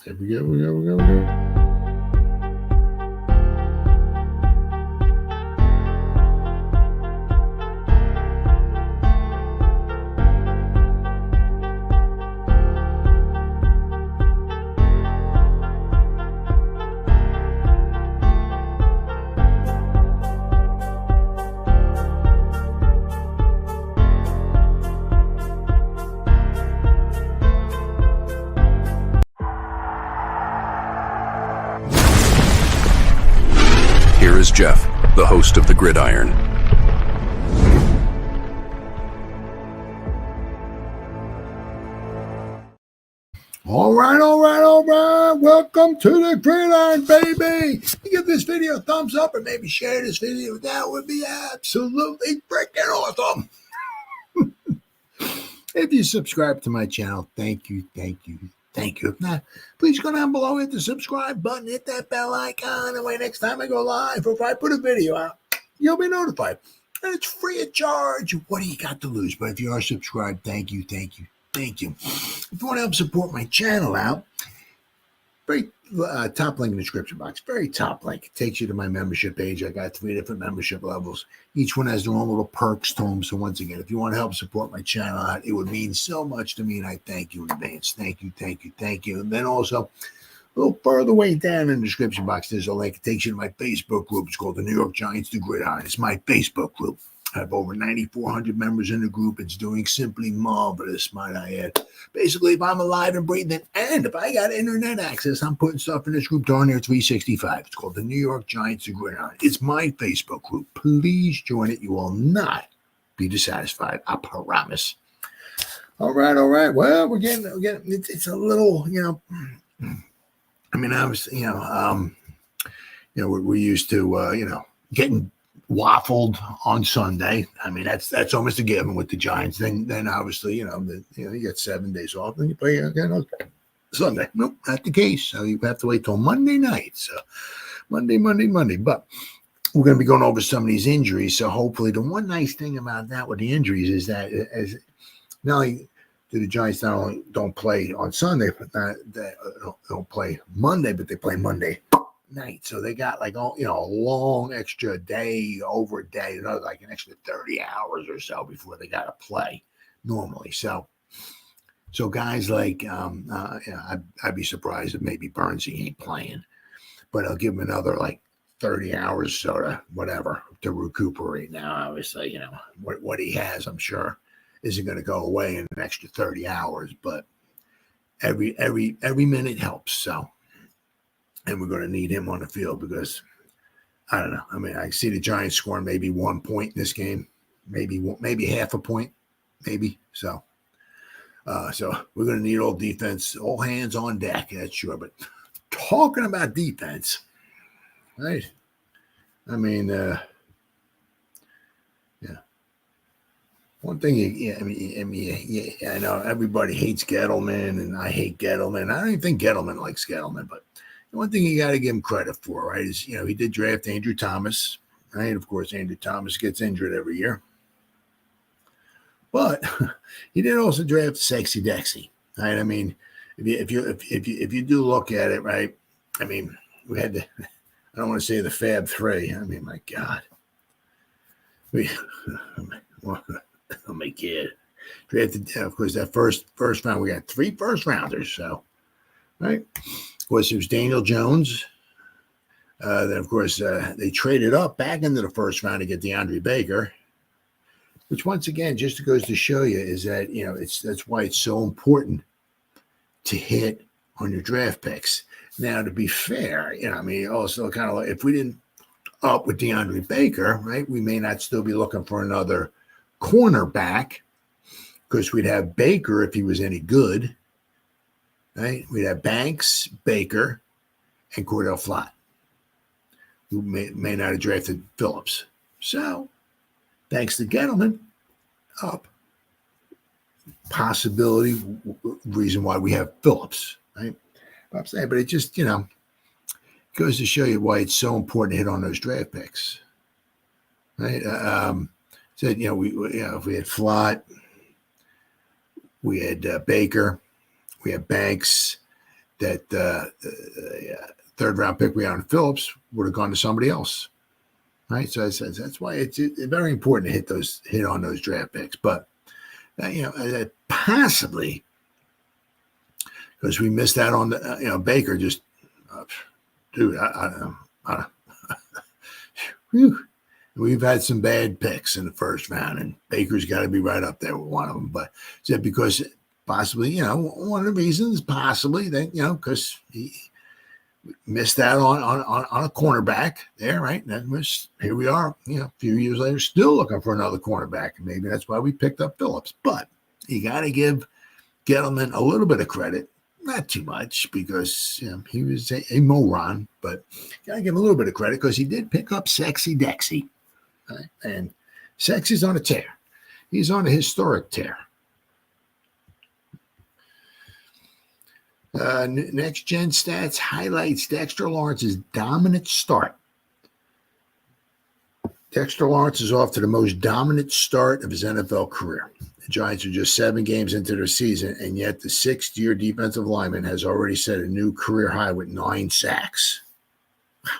There we go. Here is Jeff, the host of the Gridiron. All right. Welcome to the Gridiron, baby. You give this video a thumbs up or maybe share this video. That would be absolutely freaking awesome. If you subscribe to my channel, thank you. If not, please go down below, hit the subscribe button, hit that bell icon, and wait next time I go live or if I put a video out, you'll be notified. And it's free of charge. What do you got to lose? But if you are subscribed, thank you. If you want to help support my channel out, very top link in the description box, very top link. It takes you to my membership page. I got 3 different membership levels. Each one has their own little perks to them. So once again, if you want to help support my channel out, it would mean so much to me, and I thank you in advance. Thank you. And then also, a little further way down in the description box, there's a link. It takes you to my Facebook group. It's called the New York Giants The Gridiron. It's my Facebook group. I have over 9,400 members in the group. It's doing simply marvelous, might I add. Basically, if I'm alive and breathing, and if I got internet access, I'm putting stuff in this group darn near 365. It's called the New York Giants The Gridiron. It's my Facebook group. Please join it. You will not be dissatisfied. I promise. All right. Well, we're getting. It's a little, I mean, I was, we're used to, getting waffled on Sunday. I mean, that's almost a given with the Giants. Then obviously, you get 7 days off and you play again Sunday. Nope, not the case. So you have to wait till Monday night. So Monday. But we're going to be going over some of these injuries. So hopefully, the one nice thing about that with the injuries is that as not only do the Giants not only don't play on Sunday, but they don't play Monday, but they play Monday night. So they got a long extra day, over a day, like an extra 30 hours or so before they got to play normally. So guys like, I'd be surprised if maybe Burnsy ain't playing, but I'll give him another 30 hours so to recuperate. Now, obviously, what he has, I'm sure, isn't going to go away in an extra 30 hours, but every minute helps. So, and we're going to need him on the field because, I don't know. I mean, I see the Giants scoring maybe 1 point in this game, maybe half a point, maybe. So we're going to need all defense, all hands on deck, that's sure. But talking about defense, right? I mean, yeah. One thing, I know everybody hates Gettleman, and I hate Gettleman. I don't even think Gettleman likes Gettleman, but one thing you got to give him credit for, right, is, he did draft Andrew Thomas, right? Of course, Andrew Thomas gets injured every year. But he did also draft Sexy Dexy, right? I mean, if you do look at it, right, I mean, we had I don't want to say the Fab Three. I mean, my God. Oh, my kid. Drafted, of course, that first round, we got 3 first rounders, so, right? Of course, it was Daniel Jones. Then, of course, they traded up back into the first round to get DeAndre Baker, which, once again, just goes to show you is that, that's why it's so important to hit on your draft picks. Now, to be fair, also kind of if we didn't up with DeAndre Baker, right, we may not still be looking for another cornerback because we'd have Baker if he was any good. Right? We'd have Banks, Baker, and Cordell Flott, who may not have drafted Phillips. So, thanks to Gettleman, up. Possibility, reason why we have Phillips, right? I'm saying, but it just, goes to show you why it's so important to hit on those draft picks, right? Said, if we had Flott, we had Baker, we had Banks, that third round pick we had on Phillips would have gone to somebody else. Right. So that's why it's very important to hit on those draft picks. But, possibly because we missed out on the, Baker just, dude, I don't know. Whew. We've had some bad picks in the first round, and Baker's got to be right up there with one of them. But because possibly, one of the reasons possibly that, because he missed out on a cornerback there, right? And here we are, a few years later, still looking for another cornerback. And maybe that's why we picked up Phillips. But you got to give Gettleman a little bit of credit. Not too much because he was a moron, but got to give him a little bit of credit because he did pick up Sexy Dexy. Right? And Sexy's on a tear. He's on a historic tear. Next Gen Stats highlights Dexter Lawrence's dominant start. Dexter Lawrence is off to the most dominant start of his NFL career. The Giants are just 7 games into their season, and yet the 6th-year defensive lineman has already set a new career high with 9 sacks. Wow.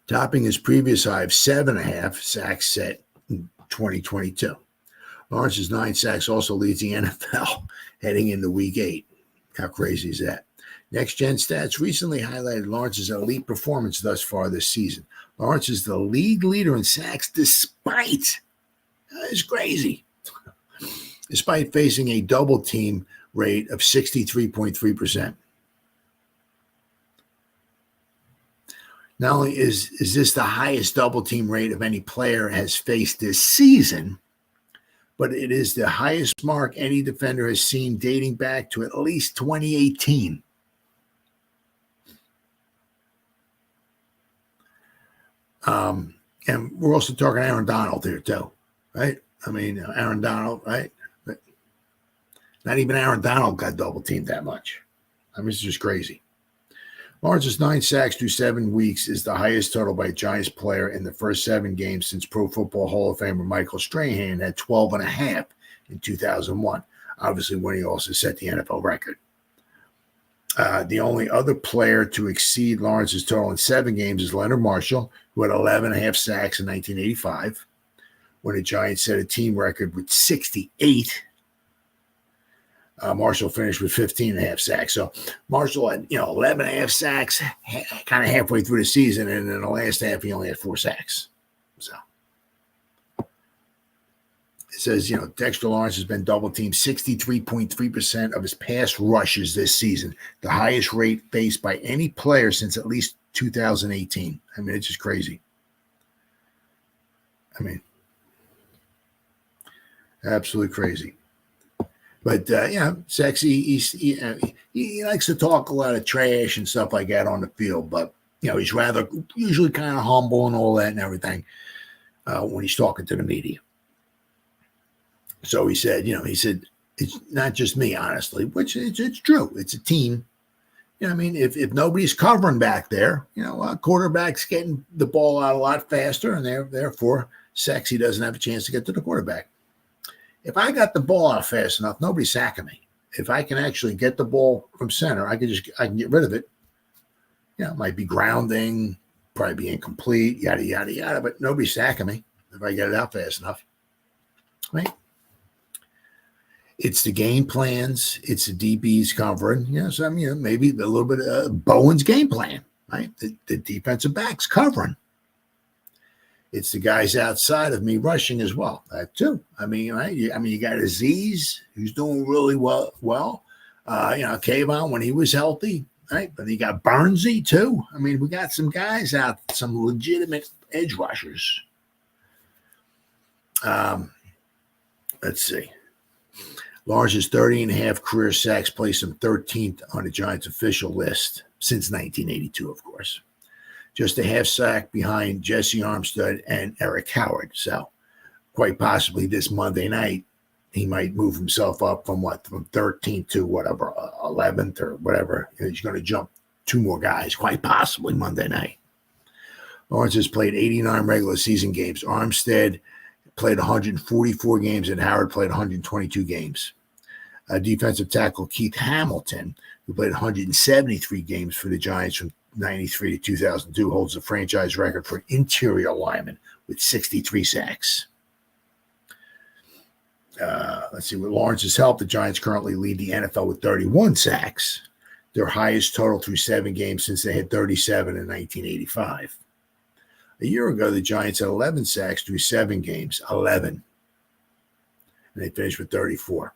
Topping his previous high of 7.5 sacks set in 2022. Lawrence's 9 sacks also leads the NFL heading into Week 8. How crazy is that? Next Gen Stats recently highlighted Lawrence's elite performance thus far this season. Lawrence is the league leader in sacks despite, it's crazy, despite facing a double team rate of 63.3%. Not only is this the highest double team rate of any player has faced this season, but it is the highest mark any defender has seen dating back to at least 2018. And we're also talking Aaron Donald here too, right? I mean, Aaron Donald, right? But not even Aaron Donald got double teamed that much. I mean, it's just crazy. Lawrence's 9 sacks through 7 weeks is the highest total by a Giants player in the first 7 games since Pro Football Hall of Famer Michael Strahan had 12.5 in 2001, obviously when he also set the NFL record. The only other player to exceed Lawrence's total in 7 games is Leonard Marshall, who had 11.5 sacks in 1985, when the Giants set a team record with 68. Marshall finished with 15.5 sacks. So Marshall had, 11.5 sacks kind of halfway through the season, and in the last half, he only had 4 sacks. So it says, Dexter Lawrence has been double teamed 63.3% of his pass rushes this season, the highest rate faced by any player since at least 2018. I mean, it's just crazy. I mean, absolutely crazy. But, Sexy, he likes to talk a lot of trash and stuff like that on the field. But, he's rather usually kind of humble and all that and everything when he's talking to the media. So he said, it's not just me, honestly, which it's true. It's a team. If nobody's covering back there, quarterback's getting the ball out a lot faster, and therefore Sexy doesn't have a chance to get to the quarterback. If I got the ball out fast enough, nobody's sacking me. If I can actually get the ball from center, I can get rid of it. It might be grounding, probably be incomplete, yada, yada, yada, but nobody's sacking me if I get it out fast enough. Right? It's the game plans. It's the DBs covering. So maybe a little bit of Bowen's game plan, right? The defensive backs covering. It's the guys outside of me rushing as well. That too. Right? You got Aziz, who's doing really well. Kayvon when he was healthy, right? But you got Burnsy too. We got some guys out, some legitimate edge rushers. Let's see. Lawrence's 30.5 career sacks placed him 13th on the Giants' official list since 1982, of course. Just a half sack behind Jesse Armstead and Eric Howard. So quite possibly this Monday night, he might move himself up from 13th to 11th or whatever. He's going to jump 2 more guys, quite possibly Monday night. Lawrence has played 89 regular season games. Armstead played 144 games, and Howard played 122 games. Defensive tackle Keith Hamilton, who played 173 games for the Giants from 93 to 2002, holds the franchise record for interior lineman with 63 sacks. Let's see, with Lawrence's help, the Giants currently lead the NFL with 31 sacks, their highest total through 7 games since they had 37 in 1985. A year ago, the Giants had 11 sacks through 7 games, 11. And they finished with 34.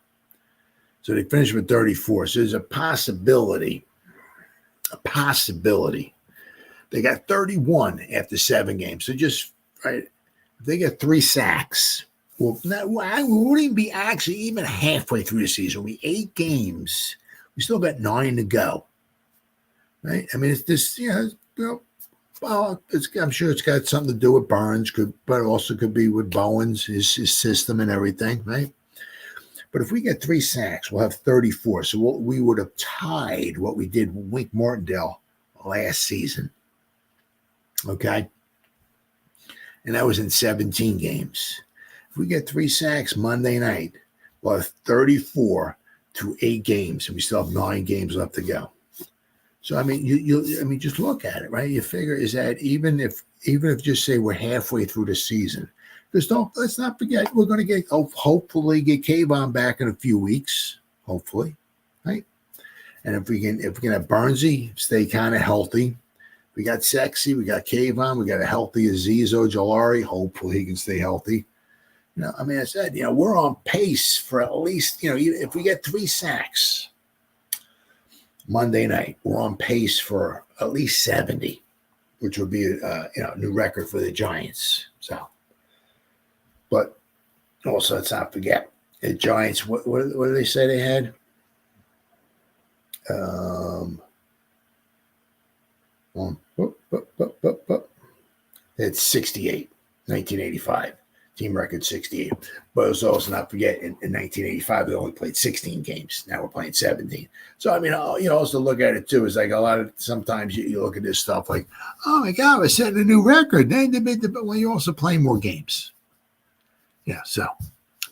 So they finished with 34. So there's a possibility. They got 31 after 7 games. So just, right, if they get 3 sacks, well, we wouldn't even be actually even halfway through the season. We'll be 8 games. We still got 9 to go. Right? I mean, it's this, well, I'm sure it's got something to do with Burns, but also could be with Bowen's, his system and everything, right? But if we get 3 sacks, we'll have 34. So we would have tied what we did with Wink Martindale last season. Okay? And that was in 17 games. If we get 3 sacks Monday night, we'll have 34 through 8 games, and we still have 9 games left to go. So I mean, you just look at it, right? You figure is that even if just say we're halfway through the season, because let's not forget we're going to hopefully get Kayvon back in a few weeks, hopefully, right? And if we can have Burnsy stay kind of healthy, we got Sexy, we got Kayvon, we got a healthy Azeez Ojulari. Hopefully he can stay healthy. I mean, I said, we're on pace for at least, if we get 3 sacks Monday night, we're on pace for at least 70, which would be a new record for the Giants. So, but also let's not forget the Giants. What do they say they had? It's 68, 1985. Team record 68. But let's also not forget, in 1985, they only played 16 games. Now we're playing 17. So, I mean, also look at it, too. It's like sometimes you look at this stuff like, oh, my God, we're setting a new record. Well, you also play more games. Yeah, so.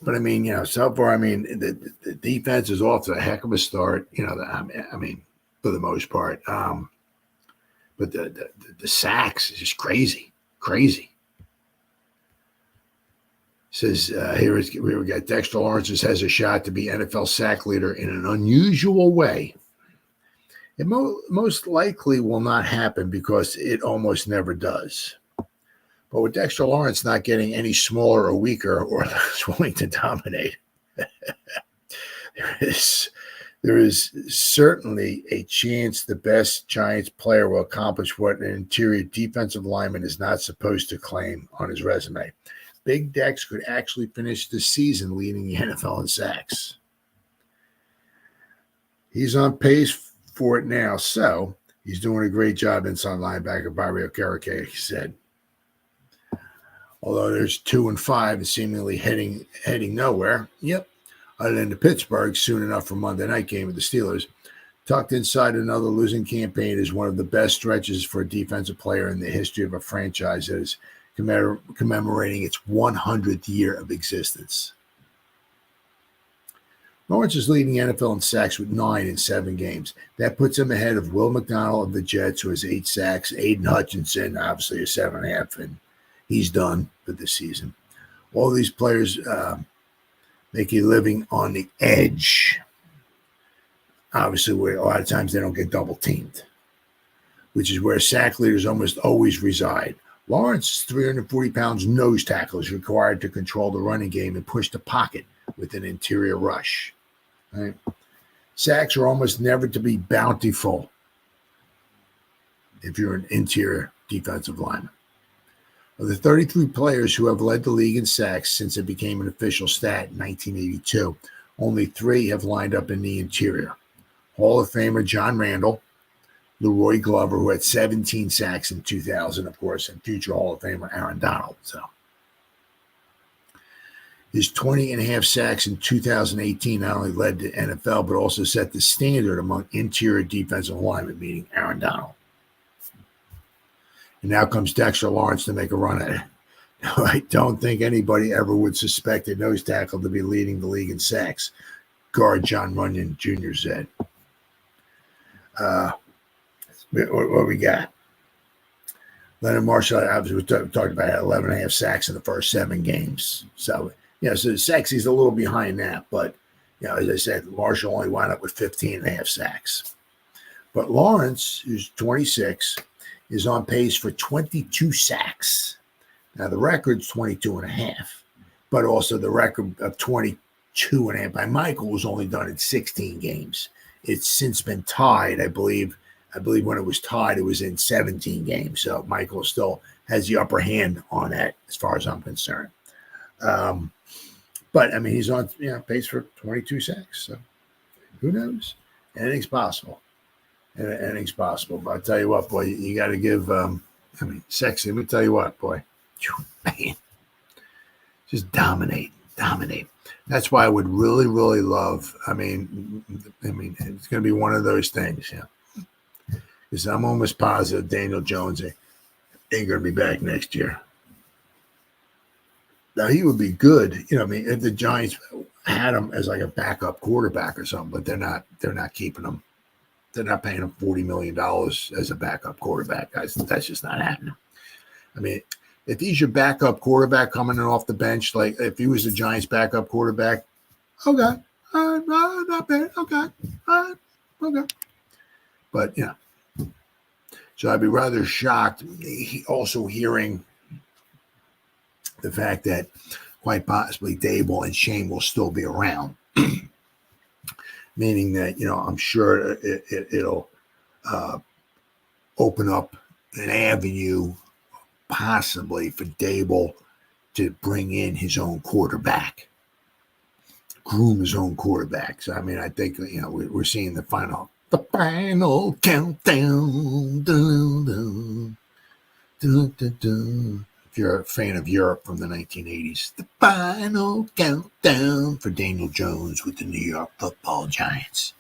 But, I mean, so far, I mean, the defense is off to a heck of a start, I mean, for the most part. But the sacks is just crazy. Says here we got Dexter Lawrence has a shot to be NFL sack leader in an unusual way. It most likely will not happen because it almost never does. But with Dexter Lawrence not getting any smaller or weaker or less willing to dominate, there is certainly a chance the best Giants player will accomplish what an interior defensive lineman is not supposed to claim on his resume. Big Dex could actually finish the season leading the NFL in sacks. He's on pace for it now, so he's doing a great job inside linebacker. Barrio Carrique said. Although there's 2 and 5 and seemingly heading nowhere. Yep. Other than the Pittsburgh, soon enough for Monday night game with the Steelers. Tucked inside another losing campaign is one of the best stretches for a defensive player in the history of a franchise that is commemorating its 100th year of existence. Lawrence is leading the NFL in sacks with 9 in 7 games. That puts him ahead of Will McDonald of the Jets, who has 8 sacks. Aiden Hutchinson, obviously, is 7.5, and he's done for this season. All these players make a living on the edge. Obviously, where a lot of times they don't get double teamed, which is where sack leaders almost always reside. Lawrence's 340 pounds nose tackle is required to control the running game and push the pocket with an interior rush. Right? Sacks are almost never to be bountiful if you're an interior defensive lineman. Of the 33 players who have led the league in sacks since it became an official stat in 1982, only 3 have lined up in the interior. Hall of Famer John Randall, Leroy Glover, who had 17 sacks in 2000, of course, and future Hall of Famer Aaron Donald. So his 20.5 sacks in 2018 not only led the NFL, but also set the standard among interior defensive linemen, meaning Aaron Donald. And now comes Dexter Lawrence to make a run at it. Now, I don't think anybody ever would suspect a nose tackle to be leading the league in sacks. guard John Runyon Jr. said. What we got? Leonard Marshall, obviously, we talked about 11 and a half sacks in the first 7 games. So, so Sexy's a little behind that. But, as I said, Marshall only wound up with 15 and a half sacks. But Lawrence, who's 26, is on pace for 22 sacks. Now, the record's 22 and a half. But also the record of 22 and a half by Michael was only done in 16 games. It's since been tied, I believe when it was tied, it was in 17 games. So Michael still has the upper hand on that as far as I'm concerned. But, I mean, he's on pace for 22 sacks. So who knows? Anything's possible. Anything's possible. But I'll tell you what, boy, you got to give, Sexy, let me tell you what, boy. Man, just dominate. That's why I would really, really love, I mean, it's going to be one of those things, because I'm almost positive Daniel Jones ain't going to be back next year. Now, he would be good, if the Giants had him as like a backup quarterback or something, but they're not keeping him. They're not paying him $40 million as a backup quarterback, guys. That's just not happening. I mean, if he's your backup quarterback coming in off the bench, like if he was the Giants' backup quarterback, okay, not bad, okay. But, so I'd be rather shocked also hearing the fact that quite possibly Dable and Shane will still be around, meaning that, I'm sure it'll open up an avenue possibly for Dable to bring in his own quarterback, groom his own quarterback. So, I mean, I think, we're seeing the final countdown. If you're a fan of Europe from the 1980s, the final countdown for Daniel Jones with the New York Football Giants.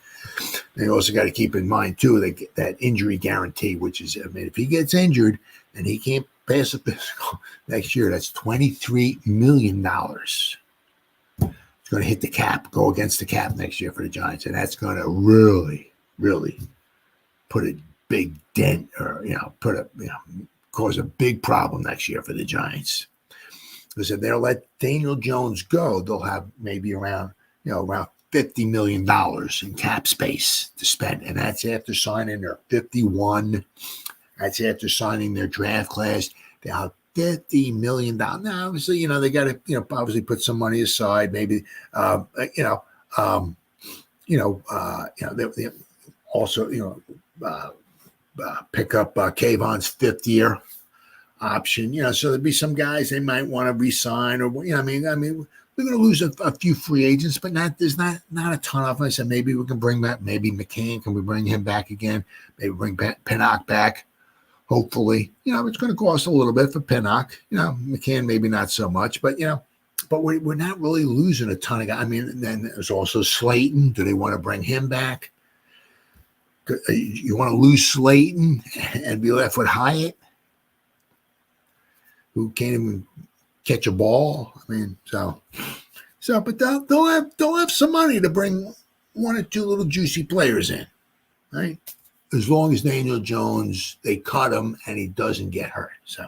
They also got to keep in mind, too, that injury guarantee, which is, if he gets injured and he can't pass a physical next year, that's $23 million. It's going to hit the cap, go against the cap next year for the Giants, and that's going to really, really put a big dent or, cause a big problem next year for the Giants. Because if they'll let Daniel Jones go, they'll have maybe around $50 million in cap space to spend. And that's after signing their 51. That's after signing their draft class. They'll have $50 million. Now, obviously, they got to, obviously put some money aside. Maybe, they also, pick up Kayvon's 5th year option. So there'd be some guys they might want to re-sign, or we're going to lose a few free agents, but there's not a ton of them. I said maybe we can bring back maybe McCann. Can we bring him back again? Maybe bring Pinnock back. Hopefully, it's going to cost a little bit for Pinnock. McCann maybe not so much, but but we're not really losing a ton of guys. I mean, then there's also Slayton. Do they want to bring him back? You want to lose Slayton and be left with Hyatt, who can't even catch a ball. I mean, but they'll have some money to bring 1 or 2 little juicy players in, right? As long as Daniel Jones, they cut him and he doesn't get hurt. So,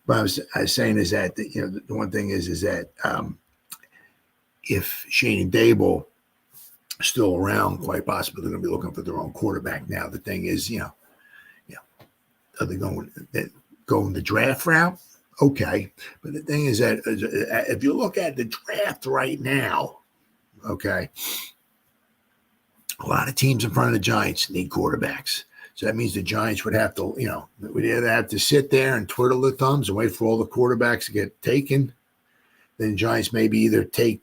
but I was saying is that the one thing is that if Shane and Dable are still around, quite possibly they're going to be looking for their own quarterback now. The thing is, are they going the draft route? Okay, but the thing is that if you look at the draft right now, okay, a lot of teams in front of the Giants need quarterbacks. So that means the Giants would have to, would either have to sit there and twiddle their thumbs and wait for all the quarterbacks to get taken. Then the Giants maybe either take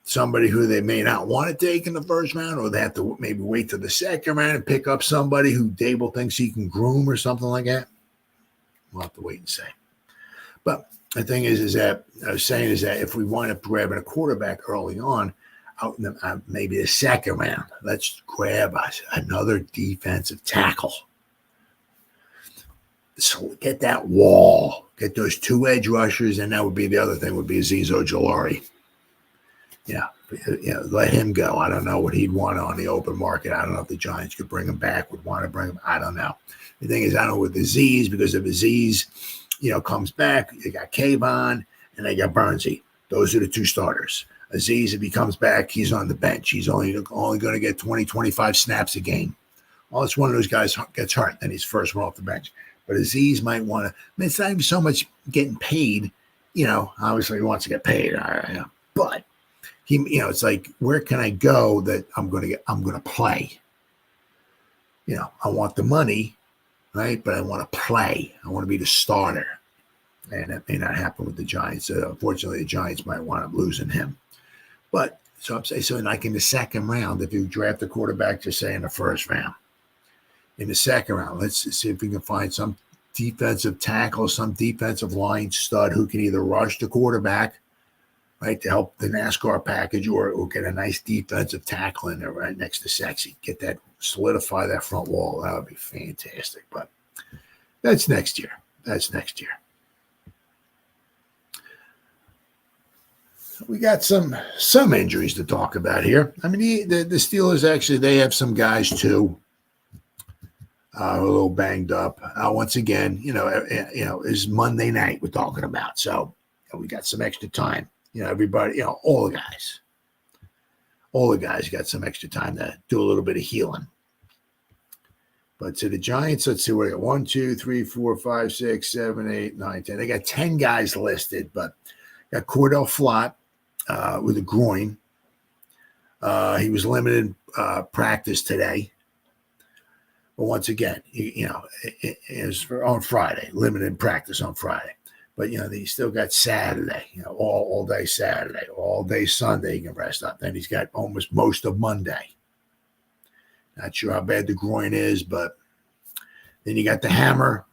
somebody who they may not want to take in the first round, or they have to maybe wait till the second round and pick up somebody who Dable thinks he can groom or something like that. We'll have to wait and see. But the thing is that I was saying is that if we wind up grabbing a quarterback early on, out in maybe the second round, let's grab another defensive tackle. So get that wall, get those 2 edge rushers, and that would be the other thing would be Azeez Ojulari. Yeah, let him go. I don't know what he'd want on the open market. I don't know if the Giants could bring him back, would want to bring him. I don't know. The thing is, I don't know with Aziz, because if Aziz, comes back, they got Kayvon and they got Burnsy. Those are the two starters. Aziz, if he comes back, he's on the bench. He's only going to get 20, 25 snaps a game. Unless one of those guys gets hurt, then he's first one off the bench. But Aziz might want to. It's not even so much getting paid. Obviously he wants to get paid. But he, it's like, where can I go that I'm going to play? I want the money, right? But I want to play. I want to be the starter. And that may not happen with the Giants. Unfortunately, the Giants might wind up losing him. But so I'm saying, like in the second round, if you draft a quarterback, just say in the first round, in the second round, let's see if we can find some defensive tackle, some defensive line stud who can either rush the quarterback, right, to help the NASCAR package, or get a nice defensive tackle in there right next to Sexy. Get that, solidify that front wall. That would be fantastic. But that's next year. We got some injuries to talk about here. I mean, the Steelers, actually, they have some guys too, a little banged up. Once again, is Monday night we're talking about, so we got some extra time. Everybody, all the guys got some extra time to do a little bit of healing. But to the Giants, let's see what we got. 1, 2, 3, 4, 5, 6, 7, 8, 9, 10. They got 10 guys listed, but got Cordell Flott with a groin. He was limited practice today. But once again, it was on Friday, limited practice on Friday. But, they still got Saturday, all day Saturday, all day Sunday he can rest up. Then he's got almost most of Monday. Not sure how bad the groin is, but then you got the Hammer,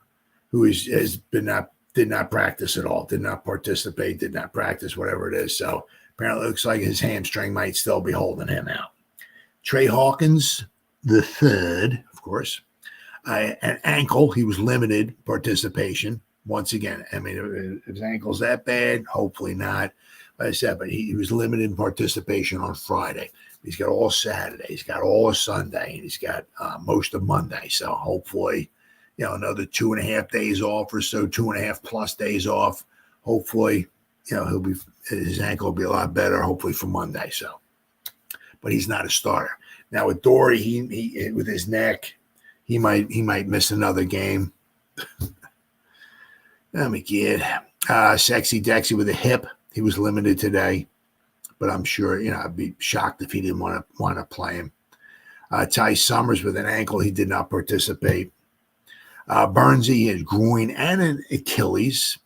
who did not practice at all, did not participate, did not practice, whatever it is. So apparently it looks like his hamstring might still be holding him out. Trey Hawkins, the third, of course, an ankle. He was limited participation. Once again, I mean, if his ankle's that bad, hopefully not. Like I said, but he was limited in participation on Friday. He's got all Saturday. He's got all of Sunday. And he's got most of Monday. So hopefully, another 2.5 days off or so, 2.5+ days off. Hopefully, his ankle will be a lot better, hopefully for Monday. So, but he's not a starter. Now with Dory, he with his neck, he might miss another game. Let me kid. Sexy Dexy with a hip. He was limited today, but I'm sure, I'd be shocked if he didn't want to play him. Ty Summers with an ankle. He did not participate. Burnsy had groin and an Achilles.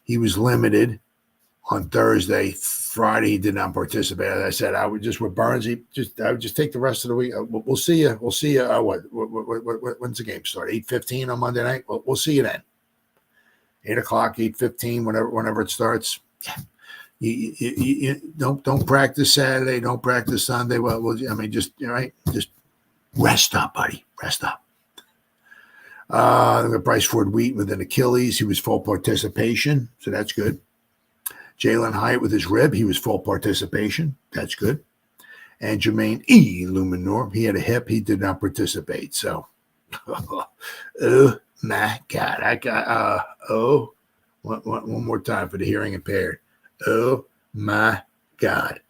He was limited on Thursday. Friday, he did not participate. As I said, I would just with Burnsy, I would just take the rest of the week. We'll see you. We'll see you. When's the game start? 8:15 on Monday night. We'll see you then. 8 o'clock, 8:15, whenever it starts. You don't practice Saturday, don't practice Sunday. Just rest up, buddy. Rest up. Bryce Ford Wheaton with an Achilles. He was full participation, so that's good. Jalen Hyatt with his rib. He was full participation. That's good. And Jermaine Luminor, he had a hip. He did not participate. So, oh my God. I got, one more time for the hearing impaired. Oh my God.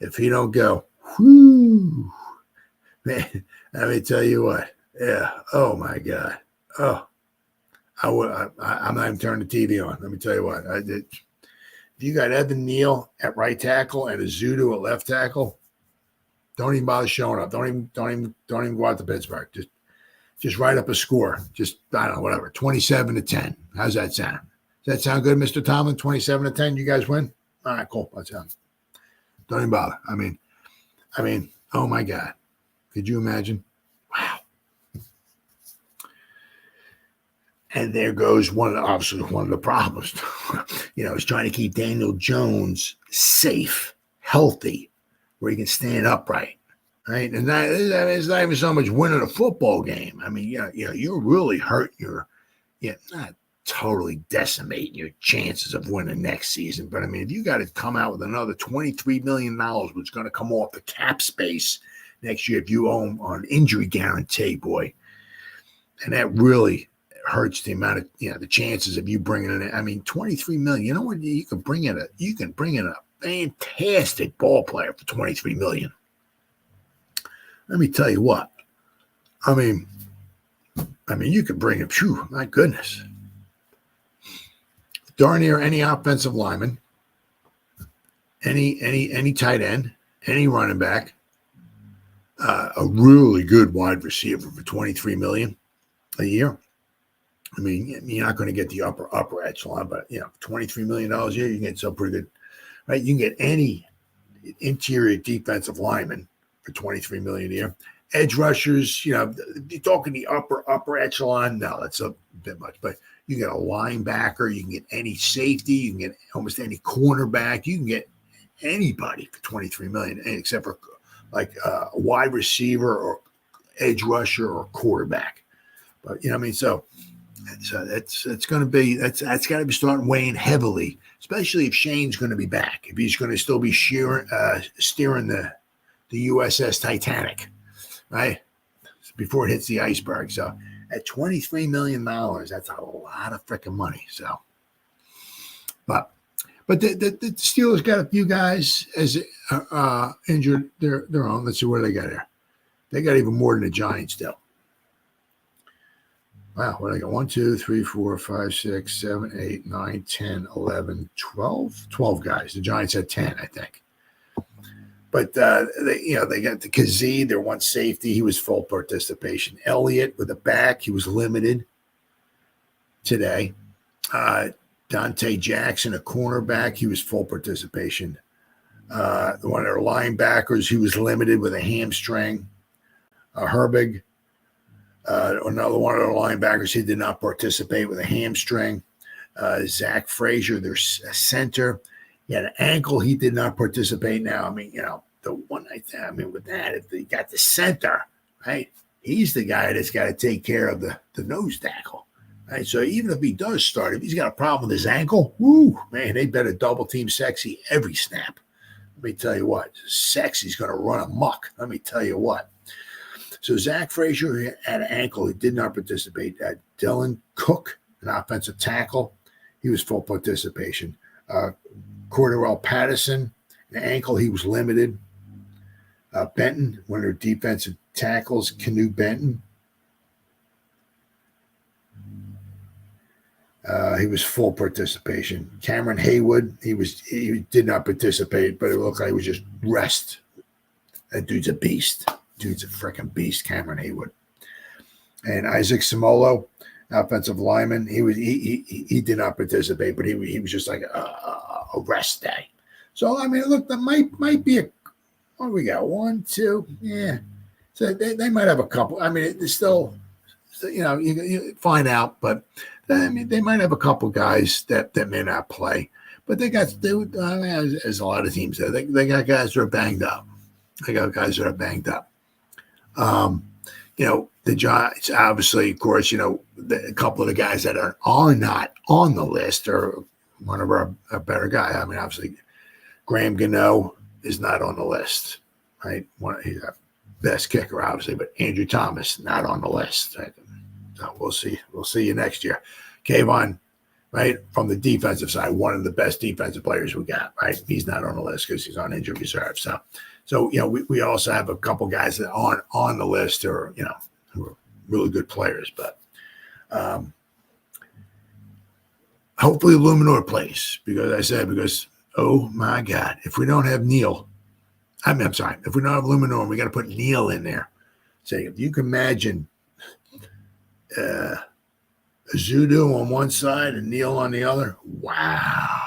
If he don't go, whoo, man, let me tell you what. Yeah. Oh my God. Oh, I'm not even turning the TV on. Let me tell you what. If you got Evan Neal at right tackle and a Zudu at left tackle, don't even bother showing up. Don't even go out to Pittsburgh. Just write up a score. Just, I don't know, whatever. 27-10. How's that sound? Does that sound good, Mr. Tomlin? 27-10. You guys win? All right, cool. That sounds. Don't even bother. I mean, oh my God. Could you imagine? Wow. And there goes one of the problems. Is trying to keep Daniel Jones safe, healthy, where he can stand upright. Right. And it's not even so much winning a football game. I mean, you're really hurt. Not totally decimate your chances of winning next season. But I mean, if you got to come out with another $23 million, which is going to come off the cap space next year if you own on injury guarantee, boy, and that really hurts the amount of, the chances of you bringing in. I mean, 23 million. You know what? You can bring in a fantastic ball player for 23 million. Let me tell you what. I mean, you could bring him. Phew, my goodness. Darn near any offensive lineman, any tight end, any running back, a really good wide receiver for 23 million a year. I mean, you're not going to get the upper echelon, but $23 million a year, you can get some pretty good, right? You can get any interior defensive lineman for 23 million a year. Edge rushers, you're talking the upper echelon. No, that's a bit much, but you can get a linebacker, you can get any safety, you can get almost any cornerback, you can get anybody for 23 million, except for like a wide receiver or edge rusher or quarterback. But so that's going to be that's got to be starting weighing heavily, especially if Shane's going to be back. If he's going to still be steering the USS Titanic, right, before it hits the iceberg. So at $23 million, that's a lot of freaking money. So, but the Steelers got a few guys as injured their own. Let's see where they got here. They got even more than the Giants do. Wow, what do I got? 1, 2, 3, 4, 5, 6, 7, 8, 9, 10, 11, 12. 12 guys. The Giants had 10, I think. But they got the Kazee, their one safety. He was full participation. Elliott with a back, he was limited today. Dante Jackson, a cornerback, he was full participation. One of their linebackers, he was limited with a hamstring. Herbig, another one of their linebackers, he did not participate with a hamstring. Zach Frazier, their center, he had an ankle. He did not participate. Now, I mean, the one with that, if they got the center, right, he's the guy that's got to take care of the nose tackle, right? So even if he does start, if he's got a problem with his ankle, man, they better double team Sexy every snap. Let me tell you what, Sexy's going to run amok. Let me tell you what. So Zach Frazier had an ankle. He did not participate. Dylan Cook, an offensive tackle, he was full participation. Cordarrelle Patterson, an ankle, he was limited. Benton, one of their defensive tackles, Canu Benton, he was full participation. Cameron Haywood, he did not participate, but it looked like he was just rest. That dude's a beast. Dude's a freaking beast, Cameron Haywood. And Isaac Samolo, offensive lineman, he did not participate, but he was just like a rest day. So I mean, look, that might be what do we got? 1, 2, yeah. So they might have a couple. I mean, it's still, you find out, but I mean, they might have a couple guys that may not play, but as a lot of teams there, they got guys that are banged up. The Giants, obviously, of course, a couple of the guys that are not on the list are one of our better guys. I mean, obviously, Graham Gano is not on the list, right? He's our best kicker, obviously, but Andrew Thomas not on the list. Right? So we'll see. We'll see you next year. Kayvon, right, from the defensive side, one of the best defensive players we got, right? He's not on the list because he's on injured reserve. So we also have a couple guys that aren't on the list or, who are really good players. But hopefully Luminor plays because, oh, my God, if we don't have Neil, I'm sorry, if we don't have Luminor, we got to put Neil in there. Say, if you can imagine Zudu on one side and Neil on the other, wow.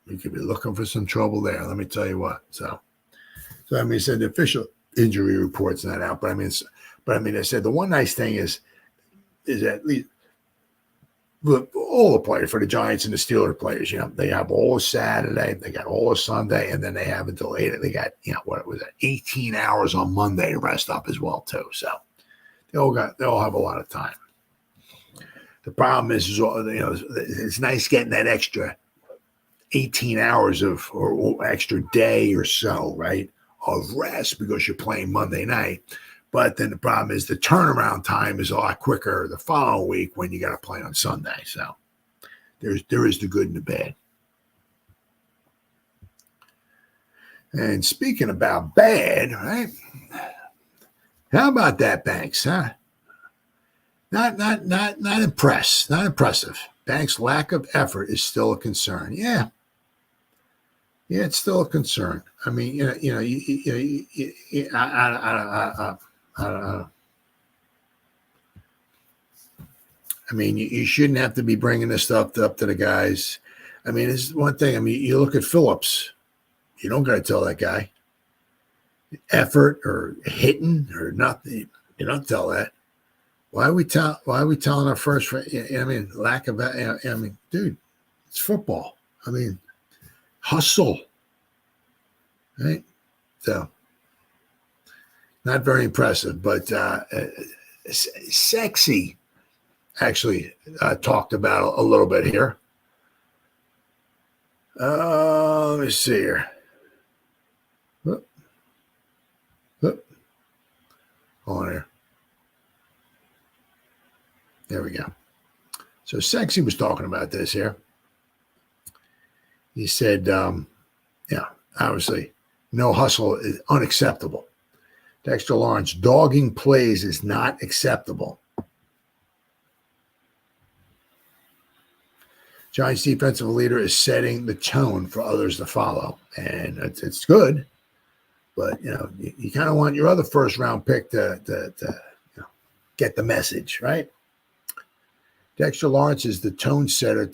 We could be looking for some trouble there. Let me tell you what. So I mean, said the official injury report's not out, but I said the one nice thing is at least all the players for the Giants and the Steelers players, they have all of Saturday, they got all of Sunday, and then they have until later. They got, 18 hours on Monday to rest up as well too. So they all have a lot of time. The problem is it's nice getting that extra 18 hours or extra day or so, right, of rest because you're playing Monday night. But then the problem is the turnaround time is a lot quicker the following week when you got to play on Sunday. So there is the good and the bad. And speaking about bad, right? How about that, Banks? Huh? Not impressed. Not impressive. Banks' lack of effort is still a concern. Yeah, it's still a concern. I mean, I mean, you shouldn't have to be bringing this stuff up to the guys. I mean, it's one thing. I mean, you look at Phillips. You don't got to tell that guy effort or hitting or nothing. You don't tell that. Why are we telling our first? I mean, lack of. I mean, dude, it's football. I mean, hustle, right? So, not very impressive, but sexy. Actually, talked about a little bit here. Let me see here. On here. There we go. So Sexy was talking about this here. He said, obviously, no hustle is unacceptable. Dexter Lawrence, dogging plays is not acceptable. Giants defensive leader is setting the tone for others to follow. And it's good. But, you kind of want your other first-round pick to get the message, right? Dexter Lawrence is the tone setter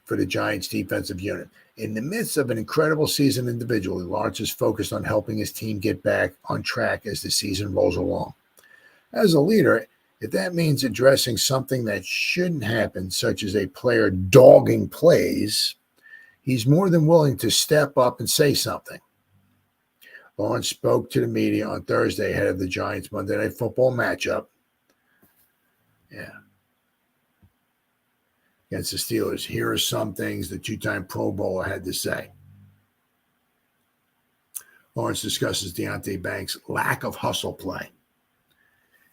for the Giants defensive unit. In the midst of an incredible season individually, Lawrence is focused on helping his team get back on track as the season rolls along. As a leader, if that means addressing something that shouldn't happen, such as a player dogging plays, he's more than willing to step up and say something. Lawrence spoke to the media on Thursday ahead of the Giants Monday Night Football matchup. Yeah. Against the Steelers. Here are some things the two-time Pro Bowler had to say. Lawrence discusses Deonte Banks' lack of hustle play.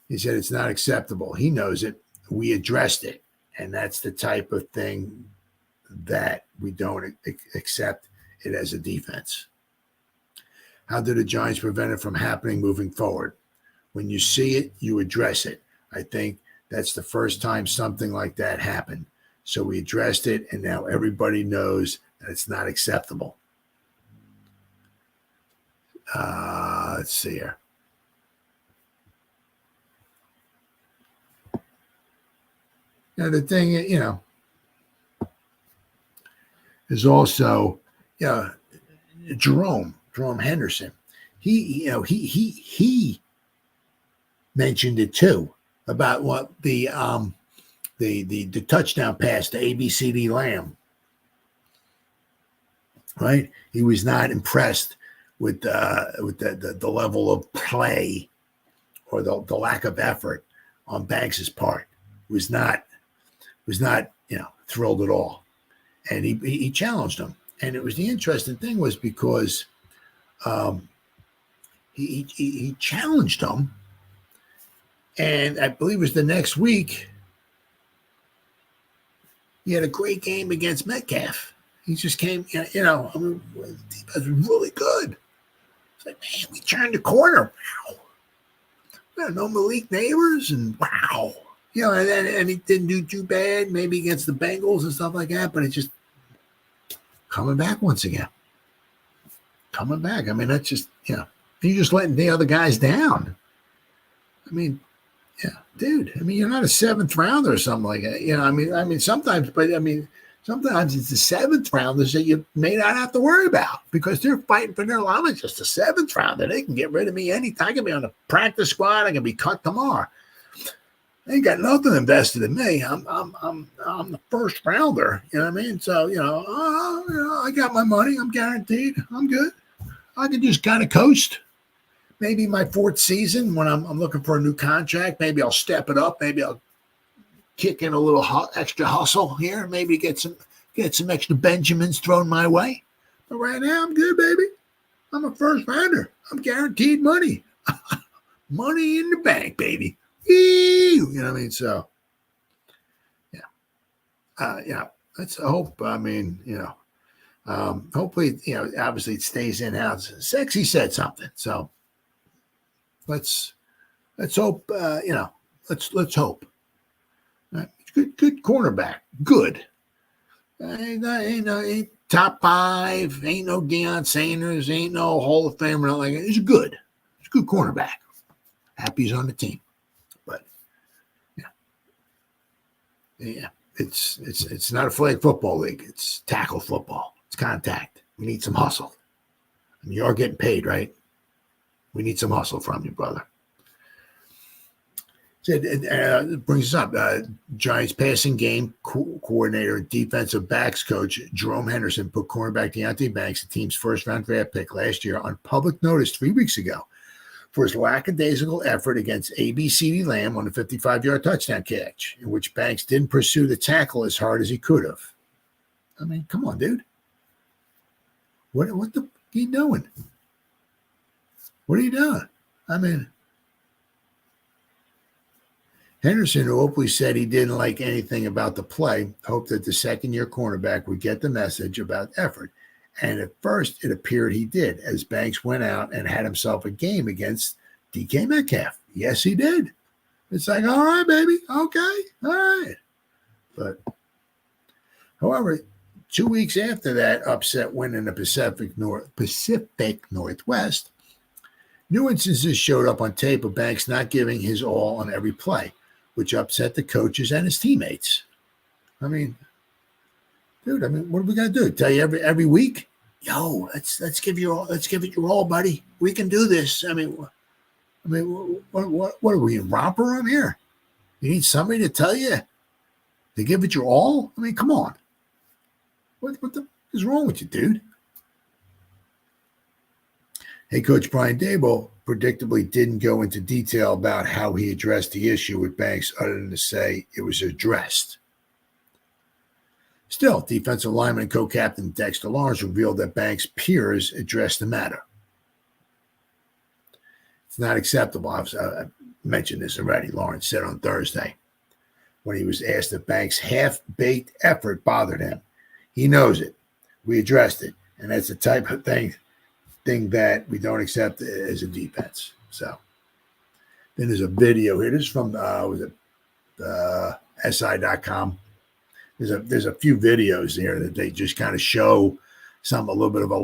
He said it's not acceptable. He knows it. We addressed it. And that's the type of thing that we don't accept it as a defense. How do the Giants prevent it from happening moving forward? When you see it, you address it. I think that's the first time something like that happened. So we addressed it, and now everybody knows that it's not acceptable. Let's see here. Now, the thing, is also, Jerome Henderson. He mentioned it too about what the touchdown pass to ABCD Lamb. Right? He was not impressed with the level of play or the lack of effort on Banks's part. Was not thrilled at all. And he challenged him. And it was the interesting thing was because he challenged him, and I believe it was the next week he had a great game against Metcalf. He just came, the defense was really good. It's like, man, we turned the corner. Wow. We had no Malik Neighbors, and wow. And he didn't do too bad, maybe against the Bengals and stuff like that, but it's just coming back once again. Coming back. I mean, that's just, you're just letting the other guys down. I mean, dude, you're not a seventh rounder or something like that. Sometimes it's the seventh rounders that you may not have to worry about because they're fighting for their life. I'm just a seventh rounder. They can get rid of me anytime. I can be on the practice squad. I can be cut tomorrow. They ain't got nothing invested in me. I'm the first rounder. You know what I mean? So, I got my money. I'm guaranteed. I'm good. I can just kind of coast. Maybe my fourth season when I'm looking for a new contract, maybe I'll step it up. Maybe I'll kick in a little extra hustle here, maybe get some extra Benjamins thrown my way. But right now, I'm good, baby. I'm a first rounder. I'm guaranteed money. Money in the bank, baby. Woo! You know what I mean? So, yeah. Let's hope. I mean, hopefully, obviously it stays in house. Sexy said something, so let's hope. Let's hope. Good cornerback. Good. Ain't top 5. Ain't no Deion Sanders. Ain't no Hall of Famer. Nothing like that. He's good. He's a good cornerback. Happy he's on the team, but yeah. It's not a flag football league. It's tackle football. It's contact. We need some hustle. I mean, you are getting paid, right? We need some hustle from you, brother. It brings us up. Giants passing game coordinator and defensive backs coach Jerome Henderson put cornerback Deonte Banks, the team's first-round draft pick last year, on public notice 3 weeks ago for his lackadaisical effort against ABCD Lamb on a 55-yard touchdown catch, in which Banks didn't pursue the tackle as hard as he could have. I mean, come on, dude. What the are you doing? What are you doing? I mean, Henderson, who openly said he didn't like anything about the play, hoped that the second-year cornerback would get the message about effort. And at first, it appeared he did, as Banks went out and had himself a game against DK Metcalf. Yes, he did. It's like, all right, baby. Okay. All right. But, however, 2 weeks after that upset win in the Pacific Northwest, new instances showed up on tape of Banks not giving his all on every play, which upset the coaches and his teammates. I mean, dude, what are we gonna do? Tell you every week? Yo, let's give you all. Let's give it your all, buddy. We can do this. I mean, what are we in romper room here? You need somebody to tell you to give it your all. I mean, come on. What the is wrong with you, dude? Hey, Coach Brian Daboll predictably didn't go into detail about how he addressed the issue with Banks, other than to say it was addressed. Still, defensive lineman and co-captain Dexter Lawrence revealed that Banks' peers addressed the matter. It's not acceptable. I mentioned this already. Lawrence said on Thursday when he was asked if Banks' half-baked effort bothered him. He knows it. We addressed it, and that's the type of thing that we don't accept as a defense. So then there's a video here. This is from SI.com. There's a few videos there that they just kind of show a little bit of a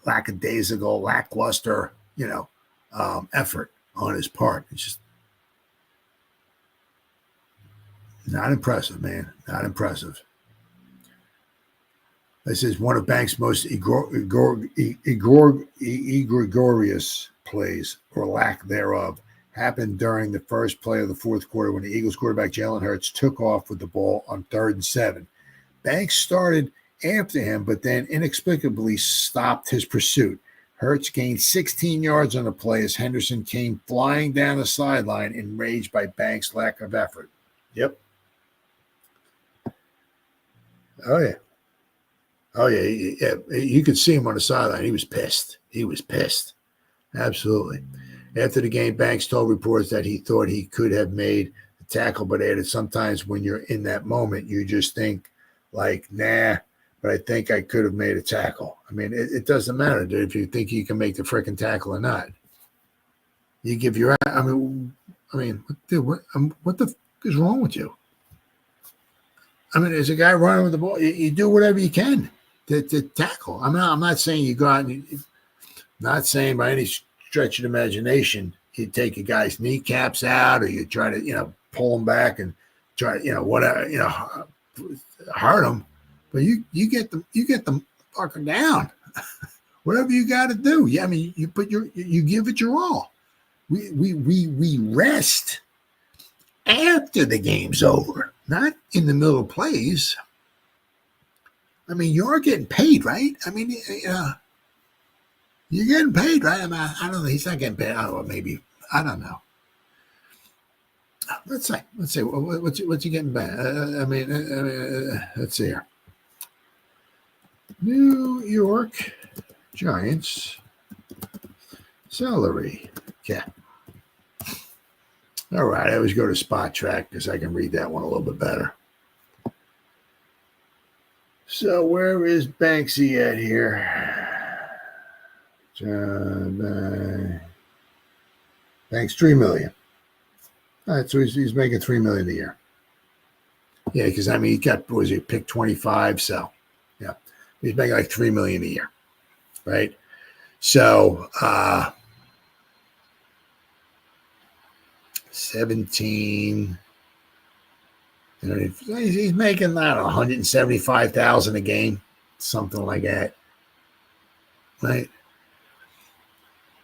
lackadaisical, lackluster, effort on his part. It's just not impressive, man. Not impressive. This is one of Banks' most egregious plays, or lack thereof, happened during the first play of the fourth quarter when the Eagles quarterback Jalen Hurts took off with the ball on 3rd and 7. Banks started after him, but then inexplicably stopped his pursuit. Hurts gained 16 yards on the play as Henderson came flying down the sideline, enraged by Banks' lack of effort. Yep. Oh, yeah. You could see him on the sideline. He was pissed. Absolutely. After the game, Banks told reporters that he thought he could have made the tackle, but added, sometimes when you're in that moment, you just think like, nah, but I think I could have made a tackle. I mean, it doesn't matter, dude, if you think you can make the freaking tackle or not. You give your – dude, what the f*** is wrong with you? I mean, as a guy running with the ball, you do whatever you can to tackle. I'm not saying you go out and not saying by any stretch of imagination you take a guy's kneecaps out, or you try to pull him back and try whatever hurt him, but you get them fucker down. Whatever you got to do. Yeah, I mean, you give it your all. We rest after the game's over, not in the middle of plays. I mean, you're getting paid, right? I mean, you're getting paid, right? I don't know. He's not getting paid. I don't know. Maybe. I don't know. Let's say, what's he getting back? Let's see here. New York Giants salary cap. All right, I always go to Spot Track because I can read that one a little bit better. So where is Banksy at here? Banks $3 million. All right, so he's making $3 million a year. Yeah, because I mean he got he picked 25, so yeah, he's making like $3 million a year, right? So 17. He's making that 175,000 a game, something like that, right?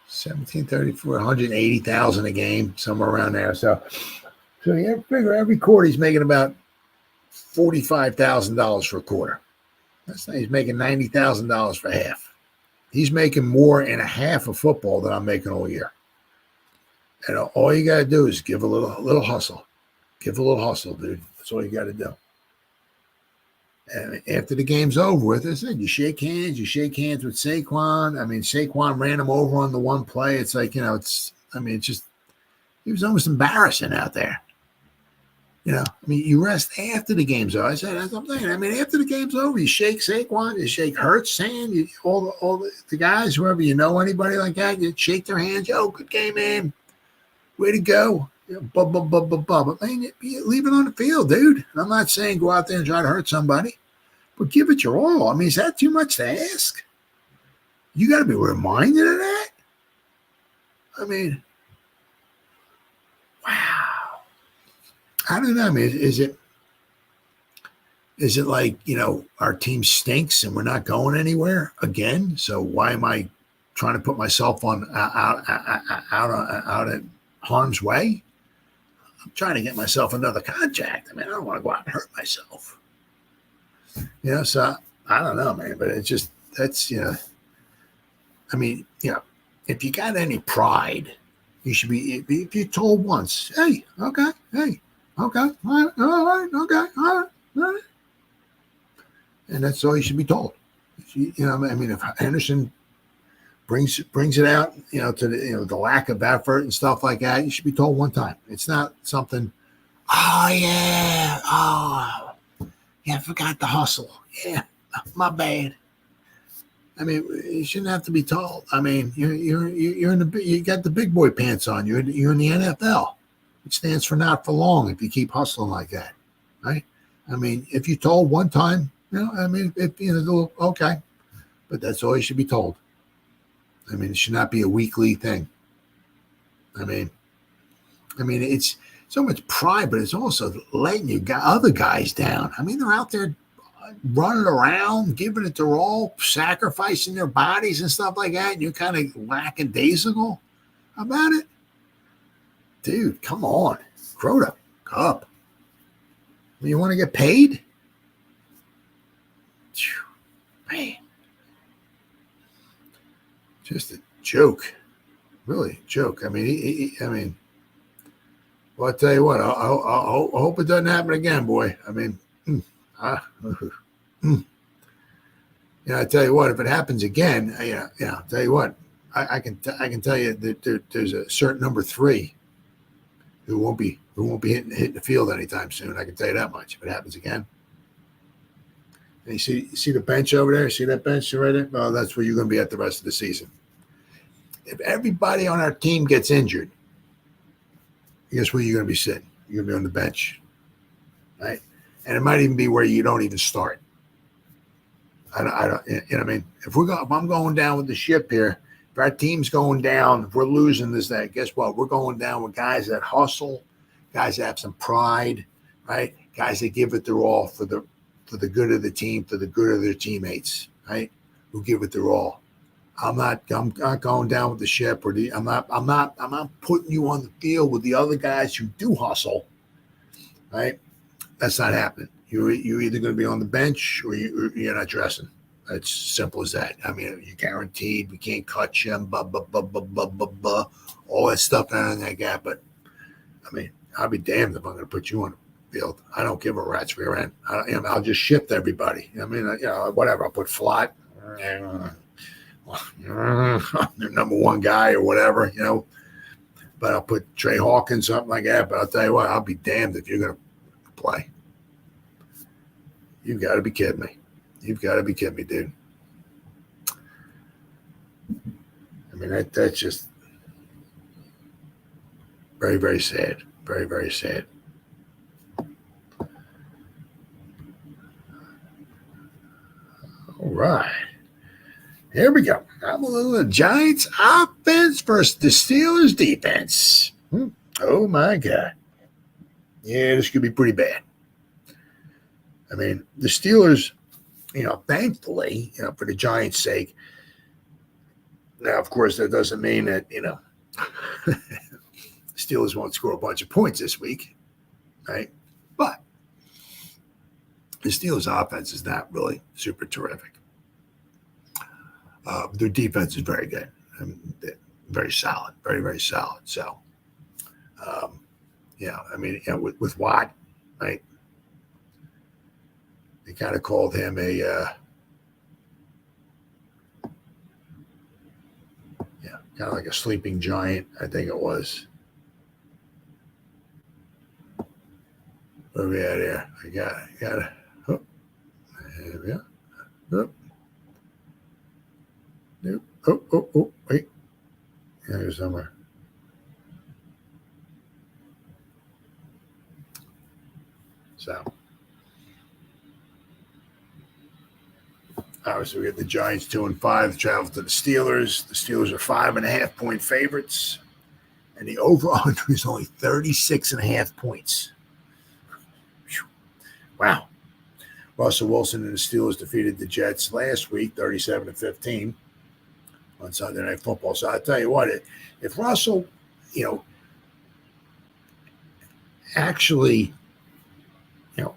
1734, 180,000 a game, somewhere around there. So you figure every quarter he's making about $45,000 for a quarter. That's not, he's making $90,000 for half. He's making more in a half of football than I'm making all year. And all you got to do is give a little hustle. Give a little hustle, dude. That's all you got to do. And after the game's over with, I said, you shake hands with Saquon. I mean, Saquon ran him over on the one play. It's like, he was almost embarrassing out there. You rest after the game's over. I said, that's what I'm saying. I mean, after the game's over, you shake Saquon, you shake Hurts' hand, all the guys, whoever anybody like that, you shake their hands. Yo, good game, man. Way to go. But man, you leave it on the field, dude. I'm not saying go out there and try to hurt somebody, but give it your all. I mean, is that too much to ask? You got to be reminded of that. I mean, wow. I don't know. I mean, is it like, our team stinks and we're not going anywhere again? So why am I trying to put myself out at harm's way? I'm trying to get myself another contract. I mean, I don't want to go out and hurt myself. So I don't know, man, but it's just, that's, I mean, if you got any pride, you should be, if you're told once, hey, okay, all right, okay, all right. And that's all you should be told. I mean, if Henderson brings it out, to the lack of effort and stuff like that, you should be told one time. It's not something, I forgot to hustle. Yeah, my bad. I mean, you shouldn't have to be told. I mean, you're you got the big boy pants on. You're in the NFL. It stands for not for long if you keep hustling like that, right? I mean, if you're told one time, okay, but that's all you should be told. I mean, it should not be a weekly thing. I mean, it's so much pride, but it's also letting other guys down. I mean, they're out there running around, giving it their all, sacrificing their bodies and stuff like that, and you're kind of lackadaisical about it. Dude, come on. Grow up. You want to get paid? Man. Just a joke. Really a joke. I mean, well, I'll tell you what, I hope it doesn't happen again, boy. I mean, I tell you what, if it happens again, I'll tell you what, I can tell you that there's a certain number 3 who won't be hitting the field anytime soon. I can tell you that much. If it happens again. And you see the bench over there? See that bench right there? Well, that's where you're going to be at the rest of the season. If everybody on our team gets injured, guess where you're going to be sitting? You're going to be on the bench, right? And it might even be where you don't even start. I don't. You know what I mean? If I'm going down with the ship here, if our team's going down, if we're losing this, that, guess what? We're going down with guys that hustle, guys that have some pride, right? Guys that give it their all for the good of the team, for the good of their teammates, right? Who give it their all. I'm not going down with the ship, I'm not putting you on the field with the other guys who do hustle, right? That's not happening. You're either going to be on the bench or you're not dressing. It's simple as that. I mean, you're guaranteed. We can't cut you, all that stuff and everything like that. But I mean, I'll be damned if I'm going to put you on the field. I don't give a rat's rear end. I'll just shift everybody. I mean, whatever. I'll put Flott, their number one guy or whatever, But I'll put Trey Hawkins, something like that. But I'll tell you what, I'll be damned if you're going to play. You've got to be kidding me. You've got to be kidding me, dude. I mean, that's just very, very sad. Very, very sad. All right. Here we go. I'm a little Giants offense versus the Steelers defense. Oh, my God. Yeah, this could be pretty bad. I mean, the Steelers, thankfully, for the Giants' sake. Now, of course, that doesn't mean that, Steelers won't score a bunch of points this week, right? But the Steelers' offense is not really super terrific. Their defense is very good. Very solid. Very, very solid. So, with Watt, right? They kind of called him kind of like a sleeping giant, I think it was. What are we at here? I got it. Oh, there we go. Oh. Nope. Oh, wait. There's somewhere. So, obviously, we got the Giants 2-5, travel to the Steelers. The Steelers are 5.5-point favorites, and the over-under is only 36.5 points. Whew. Wow. Russell Wilson and the Steelers defeated the Jets last week, 37-15 on Sunday Night Football. So I'll tell you what, if Russell, actually,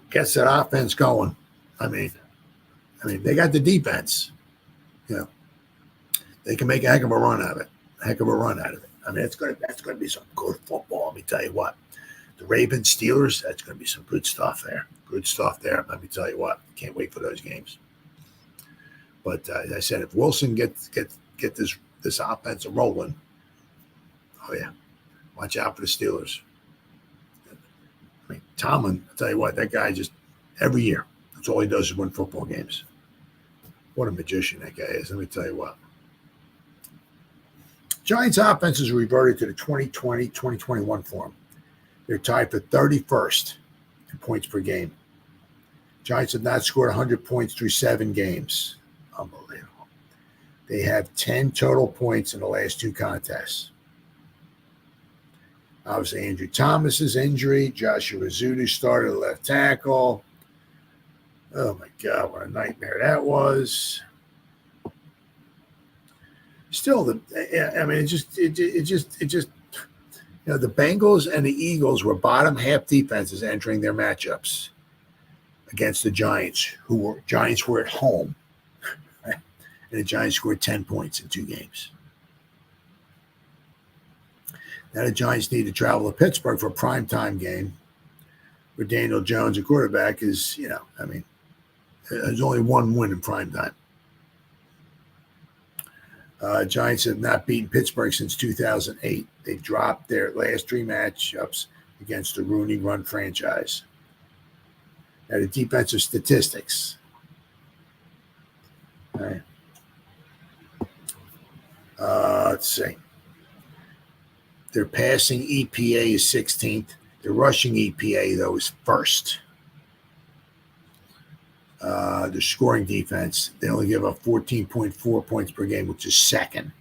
gets that offense going, I mean, they got the defense. They can make a heck of a run out of it. I mean, that's going to be some good football. Let me tell you what. The Ravens, Steelers, that's going to be some good stuff there. Good stuff there. Let me tell you what. Can't wait for those games. But as I said, if Wilson get this offense rolling, oh yeah, watch out for the Steelers. I mean, Tomlin, I'll tell you what, that guy just every year, that's all he does is win football games. What a magician that guy is. Let me tell you what. Giants offense has reverted to the 2020-2021 form. They're tied for 31st in points per game. Giants have not scored 100 points through 7 games. Unbelievable. They have 10 total points in the last 2 contests. Obviously, Andrew Thomas's injury. Joshua Zudu started at left tackle. Oh, my God, what a nightmare that was. Still, the Bengals and the Eagles were bottom half defenses entering their matchups against the Giants, Giants were at home. Right? And the Giants scored 10 points in 2 games. Now the Giants need to travel to Pittsburgh for a primetime game where Daniel Jones, a quarterback, is, there's only one win in primetime. Giants have not beaten Pittsburgh since 2008. They dropped their last 3 matchups against the Rooney Run franchise. Now, the defensive statistics. All right. Let's see. Their passing EPA is 16th. Their rushing EPA, though, is 1st. Their scoring defense, they only give up 14.4 points per game, which is 2nd.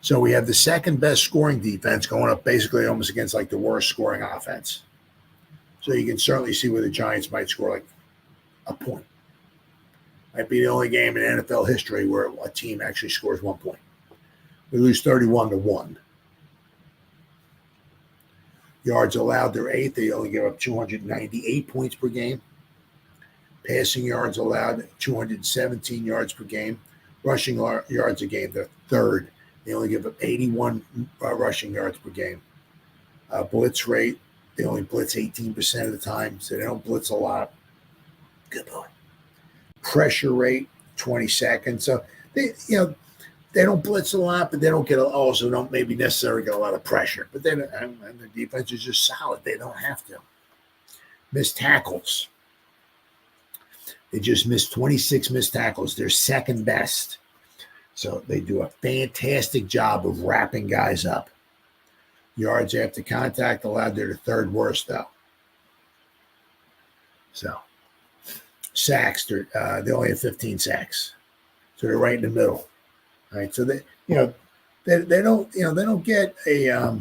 So we have the 2nd best scoring defense going up basically almost against like the worst scoring offense. So you can certainly see where the Giants might score like a point. Might be the only game in NFL history where a team actually scores 1 point. We lose 31-1. Yards allowed, they're 8th. They only give up 298 points per game. Passing yards allowed, 217 yards per game. Rushing yards a game, they're 3rd. They only give up 81 rushing yards per game. Blitz rate, they only blitz 18% of the time, so they don't blitz a lot. Good boy. Pressure rate, 20 seconds. So they don't blitz a lot, but they also don't maybe necessarily get a lot of pressure. But then and the defense is just solid. They don't have to. Missed tackles. They just missed 26 missed tackles. They're second best. So they do a fantastic job of wrapping guys up. Yards after contact allowed, they're the third worst, though. So sacks, they only have 15 sacks. So they're right in the middle. All right. So they don't get a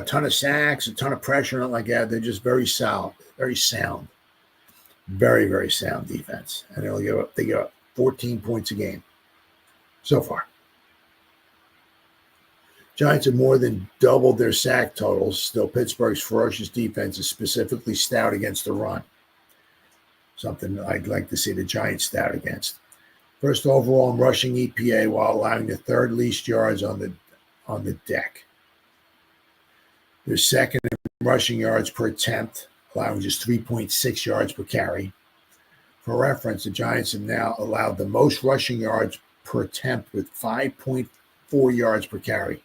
ton of sacks, a ton of pressure, nothing like that. They're just very solid, very sound. Very, very sound defense. And they give up 14 points a game so far. Giants have more than doubled their sack totals. Still, Pittsburgh's ferocious defense is specifically stout against the run. Something I'd like to see the Giants stout against. First overall in rushing EPA while allowing the third least yards on the deck. They're second in rushing yards per attempt, allowing just 3.6 yards per carry. For reference, the Giants have now allowed the most rushing yards per attempt with 5.4 yards per carry.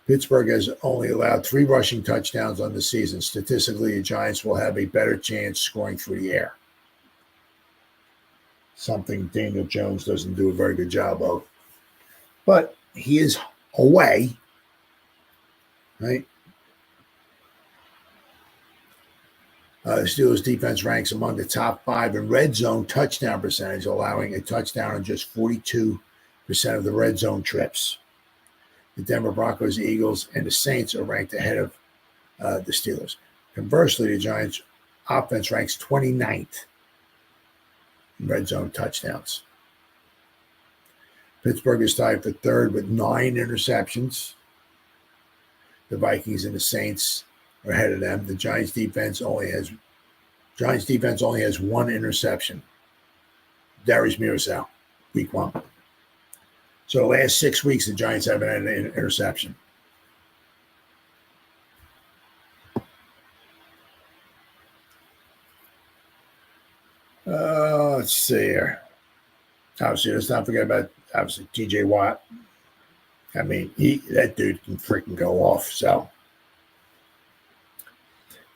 Pittsburgh has only allowed 3 rushing touchdowns on the season. Statistically, the Giants will have a better chance scoring through the air. Something Daniel Jones doesn't do a very good job of. But he is away, right? The Steelers defense ranks among the top 5 in red zone touchdown percentage, allowing a touchdown on just 42% of the red zone trips. The Denver Broncos, Eagles, and the Saints are ranked ahead of the Steelers. Conversely, the Giants offense ranks 29th in red zone touchdowns. Pittsburgh is tied for third with 9 interceptions. The Vikings and the Saints are ahead of them. The Giants defense only has 1 interception. Darius Mursal, week 1. So the last 6 weeks, the Giants haven't had an interception. Let's see here. Obviously, let's not forget about TJ Watt. I mean, that dude can freaking go off. So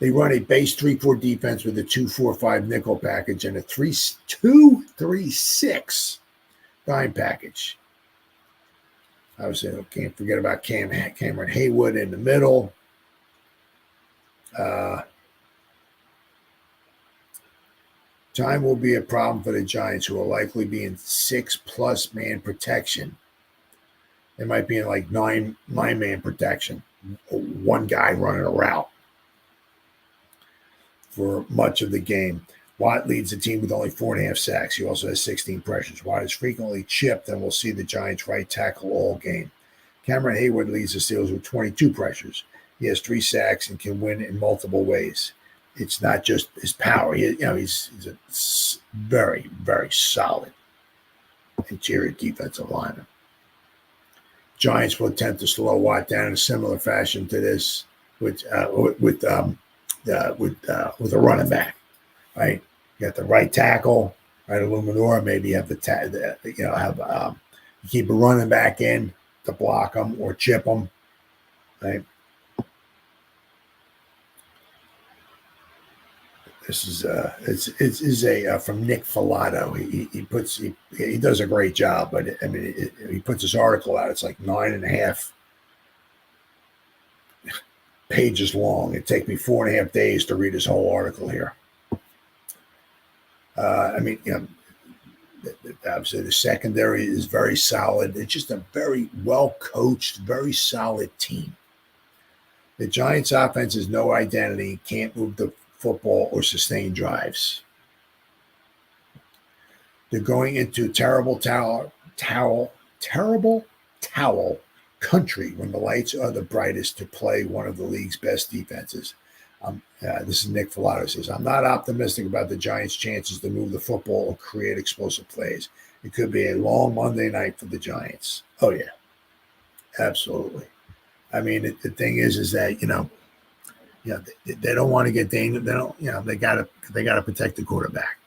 they run a base 3-4 defense with a 2-4-5 nickel package and a 2-3-6 dime package. Obviously, I can't forget about Cameron Haywood in the middle. Time will be a problem for the Giants, who will likely be in 6+ man protection. They might be in like 9-man protection. One guy running a route for much of the game. Watt leads the team with only 4.5 sacks. He also has 16 pressures. Watt is frequently chipped and will see the Giants right tackle all game. Cameron Haywood leads the Steelers with 22 pressures. He has 3 sacks and can win in multiple ways. It's not just his power. He's a very, very solid interior defensive lineman. Giants will attempt to slow Watt down in a similar fashion to this with a running back. Right, you got the right tackle, right, Illuminor. Maybe you have you keep a running back in to block them or chip them, right? This is from Nick Filato. He does a great job, but he puts his article out. It's like 9.5 pages long. It takes me 4.5 days to read his whole article here. Obviously the secondary is very solid. It's just a very well-coached, very solid team. The Giants' offense has no identity, can't move the football or sustain drives. They're going into terrible towel country when the lights are the brightest to play one of the league's best defenses. This is Nick Filato says, I'm not optimistic about the Giants' chances to move the football or create explosive plays. It could be a long Monday night for the Giants. Oh, yeah, absolutely. I mean, the thing is that they don't want to get Daniel. They don't, they gotta protect the quarterback.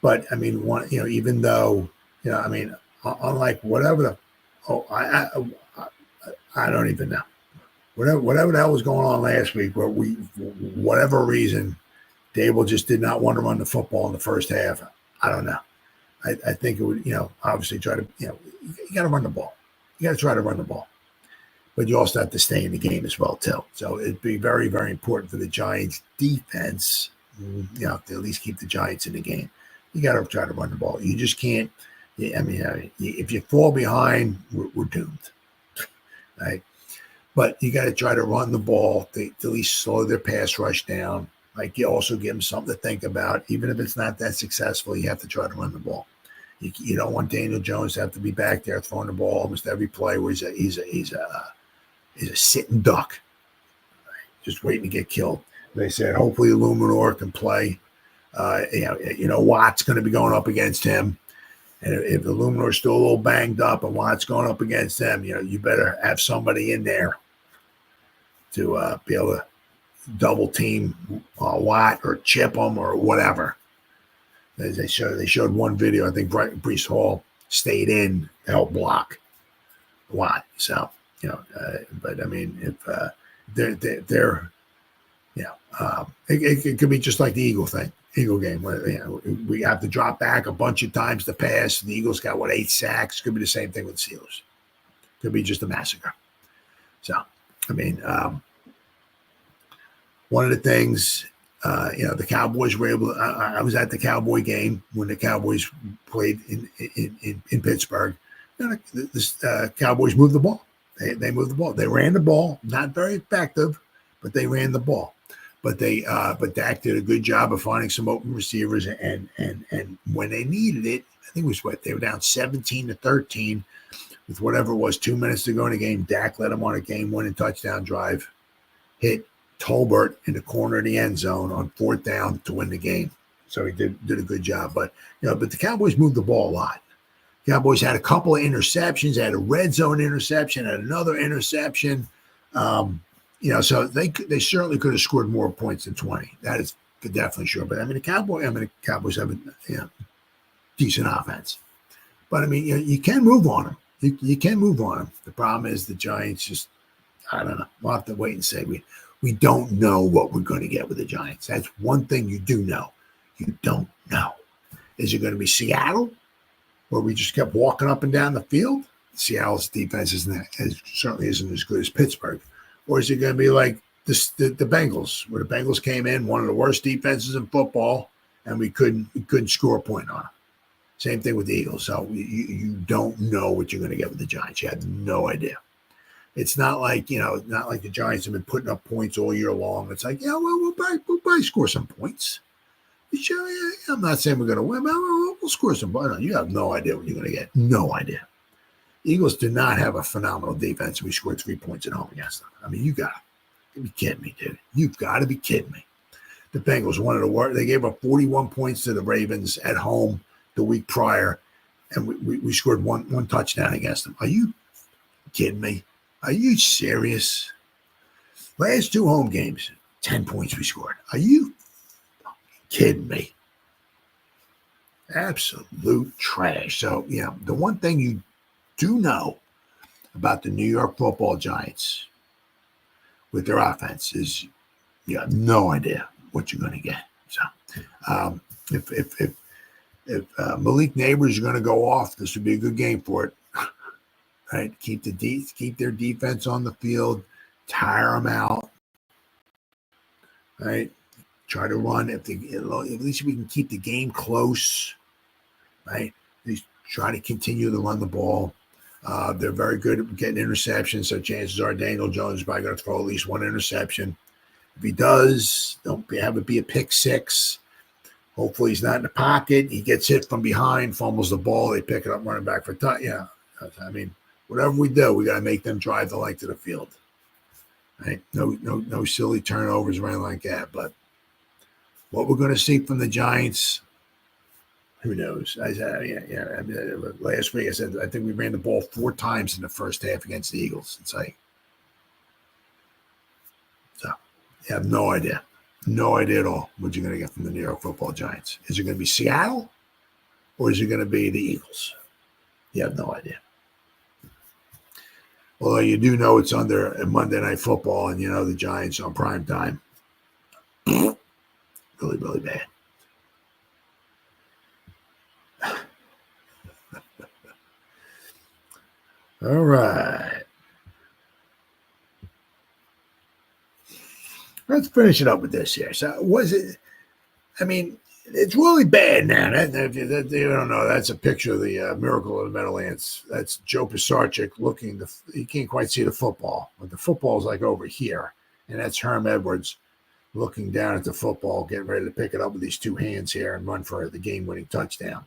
But I mean, even though, I mean, unlike whatever the, oh, I don't even know. Whatever the hell was going on last week, where whatever reason, Dable just did not want to run the football in the first half. I don't know. I think it would, obviously try to, you got to run the ball. You got to try to run the ball. But you also have to stay in the game as well, too. So it'd be very, very important for the Giants defense, to at least keep the Giants in the game. You got to try to run the ball. You just can't. I mean, if you fall behind, we're doomed, right? But you got to try to run the ball to at least slow their pass rush down. Like, you also give them something to think about. Even if it's not that successful, you have to try to run the ball. You don't want Daniel Jones to have to be back there throwing the ball almost every play where he's a sitting duck, just waiting to get killed. They said hopefully Luminor can play. Watt's going to be going up against him. And if the Luminor's still a little banged up and Watt's going up against them, you better have somebody in there to be able to double team Watt or chip him or whatever. They showed one video. I think Breece Hall stayed in to help block Watt. So, but I mean, if they're it could be just like the Eagle game, where we have to drop back a bunch of times to pass. The Eagles got 8 sacks. Could be the same thing with the Steelers. Could be just a massacre. So, I mean, one of the things, the Cowboys were able to, I was at the Cowboy game when the Cowboys played in Pittsburgh. The Cowboys moved the ball. They moved the ball. They ran the ball, not very effective, but they ran the ball. But but Dak did a good job of finding some open receivers, and when they needed it, I think it was they were down 17-13 with whatever it was, 2 minutes to go in the game. Dak led them on a game-winning touchdown drive, hit Tolbert in the corner of the end zone on 4th down to win the game. So he did a good job. But but the Cowboys moved the ball a lot. Cowboys had a couple of interceptions, had a red zone interception, had another interception. So they certainly could have scored more points than 20. That is definitely sure. But I mean, the Cowboys have a decent offense. But I mean, you can move on them. You can move on them. The problem is the Giants just, I don't know. We'll have to wait and see. We don't know what we're going to get with the Giants. That's one thing you do know. You don't know. Is it going to be Seattle, where we just kept walking up and down the field? Seattle's defense certainly isn't as good as Pittsburgh. Or is it going to be like the Bengals, where the Bengals came in, one of the worst defenses in football, and we couldn't score a point on them? Same thing with the Eagles. So you don't know what you're going to get with the Giants. You have no idea. It's not like the Giants have been putting up points all year long. It's like, we'll probably score some points. I'm not saying we're going to win, but we'll score some points. You have no idea what you're going to get. No idea. Eagles do not have a phenomenal defense. We scored 3 points at home against them. I mean, you got to be kidding me, dude. You've got to be kidding me. The Bengals, one of the worst. They gave up 41 points to the Ravens at home the week prior, and we scored one touchdown against them. Are you kidding me? Are you serious? Last 2 home games, 10 points we scored. Are you kidding me? Absolute trash. So, the one thing you do know about the New York Football Giants with their offense is you have no idea what you're going to get. So, if Malik Neighbors is going to go off, this would be a good game for it. Right, keep their defense on the field, tire them out. Right, try to run. At least we can keep the game close. Right, at least try to continue to run the ball. They're very good at getting interceptions, so chances are Daniel Jones is probably going to throw at least 1 interception. If he does, don't have it be a pick 6. Hopefully he's not in the pocket. He gets hit from behind, fumbles the ball. They pick it up, running back for touch. I mean, whatever we do, we got to make them drive the length of the field. Right? No silly turnovers or anything like that. But what we're going to see from the Giants, who knows? Last week I said I think we ran the ball 4 times in the first half against the Eagles. It's like, So you have no idea. No idea at all what you're going to get from the New York Football Giants. Is it going to be Seattle or is it going to be the Eagles? You have no idea. Although you do know it's under a Monday Night Football and you know the Giants on prime time. Really, really bad. All right. Let's finish it up with this here. So was it, I mean, it's really bad now. That you don't know. That's a picture of the Miracle of the Meadowlands. That's Joe Pisarcik looking. You can't quite see the football, but the football's like over here. And that's Herm Edwards looking down at the football, getting ready to pick it up with these two hands here and run for the game-winning touchdown.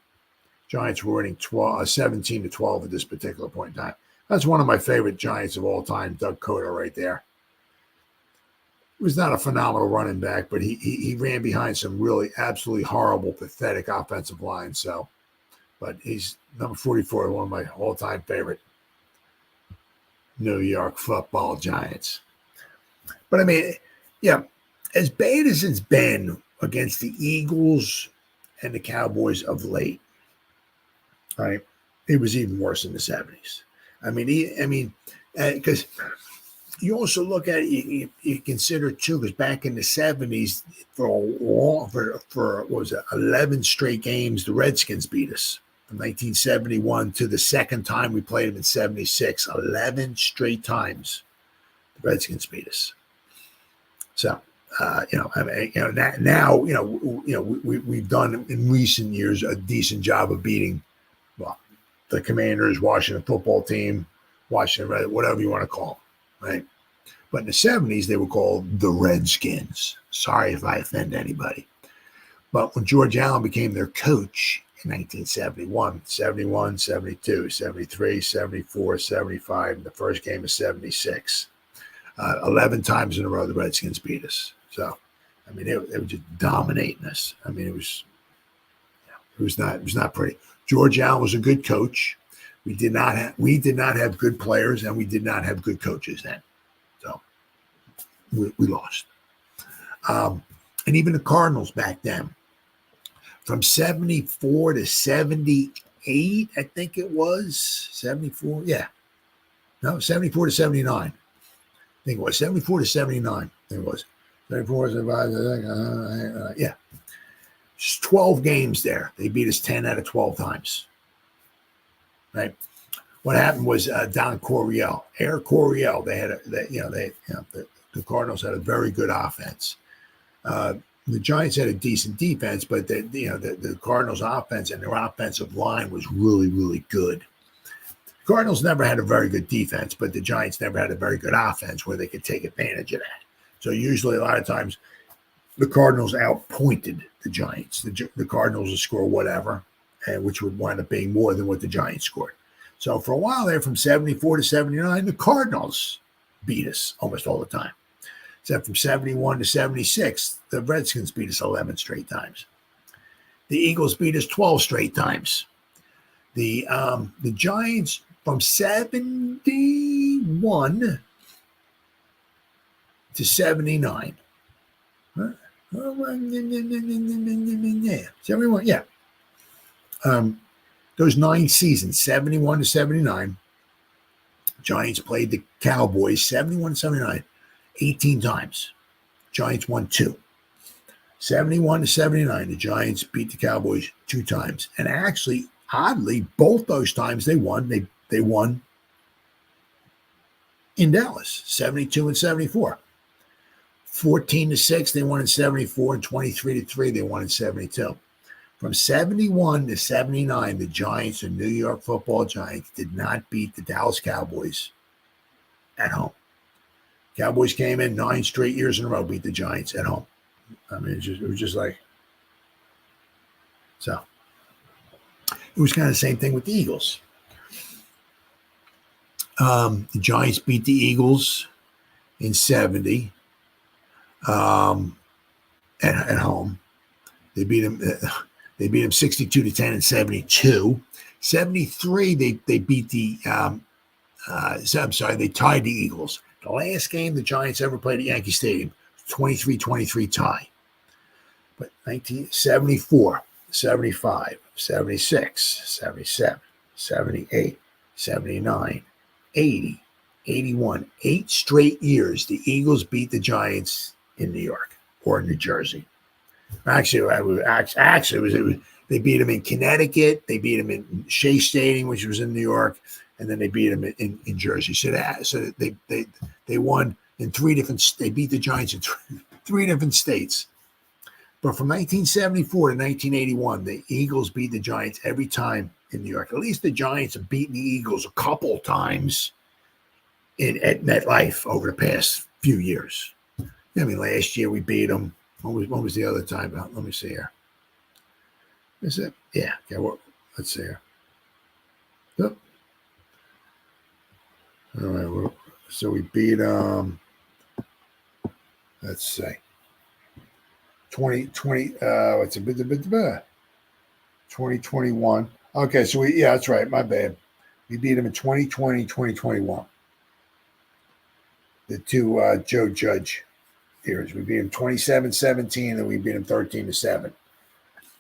Giants were winning 17-12 at this particular point in time. That's one of my favorite Giants of all time, Doug Cota right there. He was not a phenomenal running back, but he ran behind some really absolutely horrible, pathetic offensive lines. So, but he's number 44, one of my all-time favorite New York Football Giants. But I mean, yeah, as bad as it's been against the Eagles and the Cowboys of late, right? It was even worse in the 70s. Because you also look at it, you consider too, because back in the 70s, for what was it, 11 straight games, the Redskins beat us from 1971 to the second time we played them in 76. 11 straight times the Redskins beat us. So, now we've done in recent years a decent job of beating, well, the Commanders, Washington football team, Washington, whatever you want to call them, right? But in the 70s, they were called the Redskins. Sorry if I offend anybody. But when George Allen became their coach in 1971, 71, 72, 73, 74, 75, and the first game of 76, 11 times in a row, the Redskins beat us. So, I mean, they were just dominating us. I mean, it was not pretty. George Allen was a good coach. We did not have good players, and we did not have good coaches then. So we lost. And even the Cardinals back then, from 74 to 78, I think it was 74. Yeah, no, 74 to 79. I think it was 74 to 79. I think it was 74 to 75. Yeah, just 12 games there. They beat us 10 out of 12 times. Right. What happened was Don Coryell, Air Coryell. The Cardinals had a very good offense. The Giants had a decent defense, but the Cardinals' offense and their offensive line was really, really good. The Cardinals never had a very good defense, but the Giants never had a very good offense where they could take advantage of that. So usually, a lot of times, the Cardinals outpointed the Giants. The Cardinals would score whatever, which would wind up being more than what the Giants scored. So for a while there, from 74 to 79, the Cardinals beat us almost all the time. Except from 71 to 76, the Redskins beat us 11 straight times. The Eagles beat us 12 straight times. The Giants from 71 to 79. Huh? 71, yeah. Those 9 seasons, 71 to 79, Giants played the Cowboys 71 to 79, 18 times. Giants won 2. 71 to 79, the Giants beat the Cowboys 2 times. And actually, oddly, both those times they won. They won in Dallas, 72 and 74. 14 to 6, they won in 74, and 23 to 3, they won in 72. From 71 to 79, the Giants, the New York Football Giants, did not beat the Dallas Cowboys at home. Cowboys came in 9 straight years in a row, beat the Giants at home. I mean, it was just like, so. It was kind of the same thing with the Eagles. The Giants beat the Eagles in 70 at home. They beat them. They beat them 62 to 10 in 72. 73, they beat the. I'm sorry, they tied the Eagles The last game the Giants ever played at Yankee Stadium, 23-23 tie. But 1974, 75, 76, 77, 78, 79, 80, 81, 8 straight years the Eagles beat the Giants in New York or New Jersey. Actually, it was they beat them in Connecticut, they beat them in Shea Stadium, which was in New York, and then they beat them in Jersey. So they won in 3 different. They beat the Giants in 3 different states. But from 1974 to 1981, the Eagles beat the Giants every time in New York. At least the Giants have beaten the Eagles a couple times at MetLife over the past few years. I mean, last year we beat them. When was the other time? Let me see here. Is it? Yeah. Okay. Well, let's see here. Yep. All right. Well, so we beat let's see. 2020. What's a bit 2021. Okay. So that's right. My bad. We beat them in 2020, 2021. The 2 Joe Judge years. We beat them 27-17, and we beat them 13-7.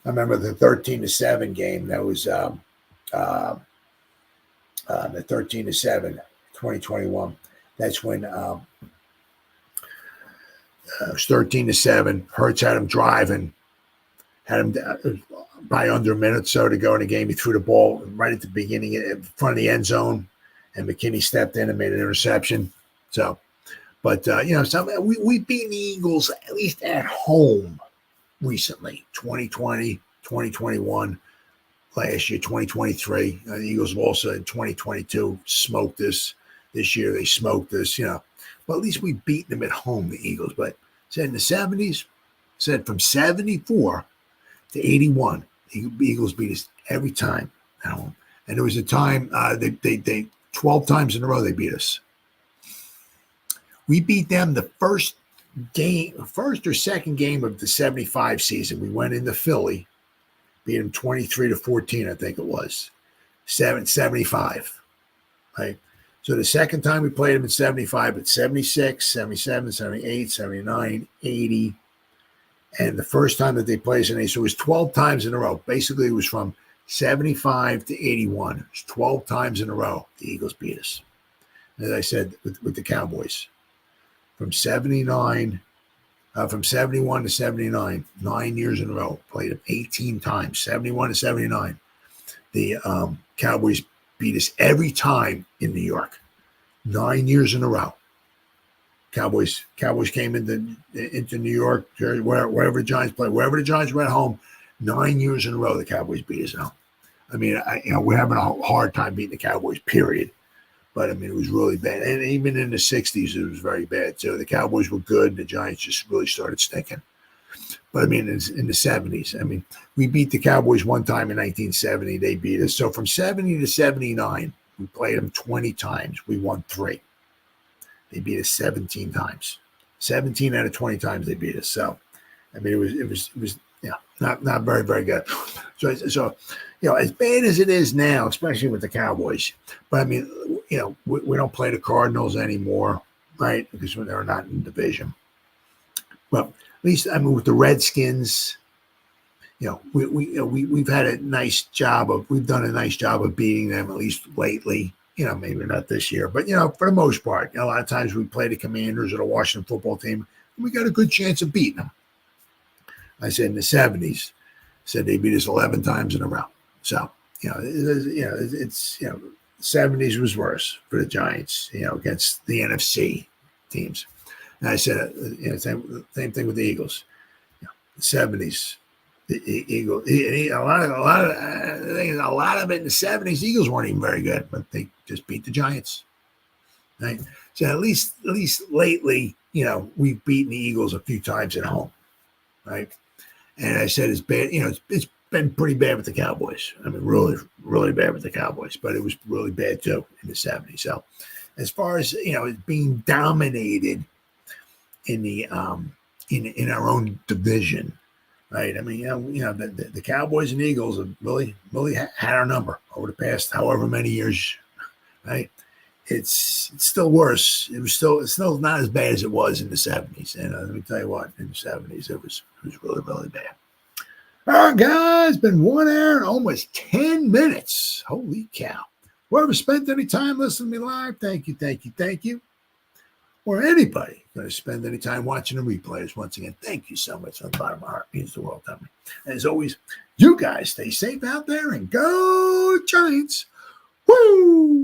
I remember the 13-7 game. That was the 13-7, 2021. That's when it was 13-7. Hurts had him driving, had him by under a minute or so to go in the game. He threw the ball right at the beginning, in front of the end zone, and McKinney stepped in and made an interception. So, but we've beaten the Eagles at least at home recently. 2020, 2021, last year 2023. The Eagles have also in 2022 smoked us. This year they smoked us. But at least we beat them at home, the Eagles. But said in the 70s, said from 74 to 81, the Eagles beat us every time at home. And there was a time they 12 times in a row they beat us. We beat them the first or second game of the 75 season. We went into Philly, beat them 23-14, I think it was. 75, right? So the second time we played them in 75, it's 76, 77, 78, 79, 80. And the first time that they played us in 80, so it was 12 times in a row. Basically, it was from 75 to 81. It was 12 times in a row the Eagles beat us. As I said, with the Cowboys. From 71 to 79, 9 years in a row, played them 18 times, 71 to 79. The Cowboys beat us every time in New York, 9 years in a row. Cowboys came into New York, wherever the Giants played, wherever the Giants were at home, 9 years in a row the Cowboys beat us out. I mean, we're having a hard time beating the Cowboys, period. But, I mean, it was really bad. And even in the 60s, it was very bad, too. The Cowboys were good. The Giants just really started stinking. But, I mean, in the 70s, I mean, we beat the Cowboys one time in 1970. They beat us. So from 70 to 79, we played them 20 times. We won 3. They beat us 17 times. 17 out of 20 times they beat us. So, I mean, it was not very, very good. So as bad as it is now, especially with the Cowboys, but I mean, we don't play the Cardinals anymore, right? Because they're not in the division. But at least, I mean, with the Redskins, we've had a nice job we've done a nice job of beating them, at least lately. Maybe not this year, but for the most part, a lot of times we play the Commanders or the Washington football team, and we got a good chance of beating them. I said in the 70s, said they beat us 11 times in a row. So, it's 70s was worse for the Giants, against the NFC teams. And I said, same thing with the Eagles. The 70s, the Eagles, a lot of it in the 70s, Eagles weren't even very good, but they just beat the Giants. Right? So at least lately, we've beaten the Eagles a few times at home. Right? And I said it's bad. It's been pretty bad with the Cowboys. I mean, really, really bad with the Cowboys. But it was really bad too in the 70s. So, as far as being dominated in the in our own division, right? I mean, the Cowboys and Eagles have really had our number over the past however many years, right? it's still worse. It's still not as bad as it was in the 70s. And let me tell you what, in the 70s, it was really, really bad. All right, guys, been 1 hour and almost 10 minutes. Holy cow. Whoever spent any time listening to me live, thank you. Or anybody going to spend any time watching the replays, once again, thank you so much. From the bottom of my heart, it means the world to me. And as always, you guys stay safe out there and go Giants. Woo!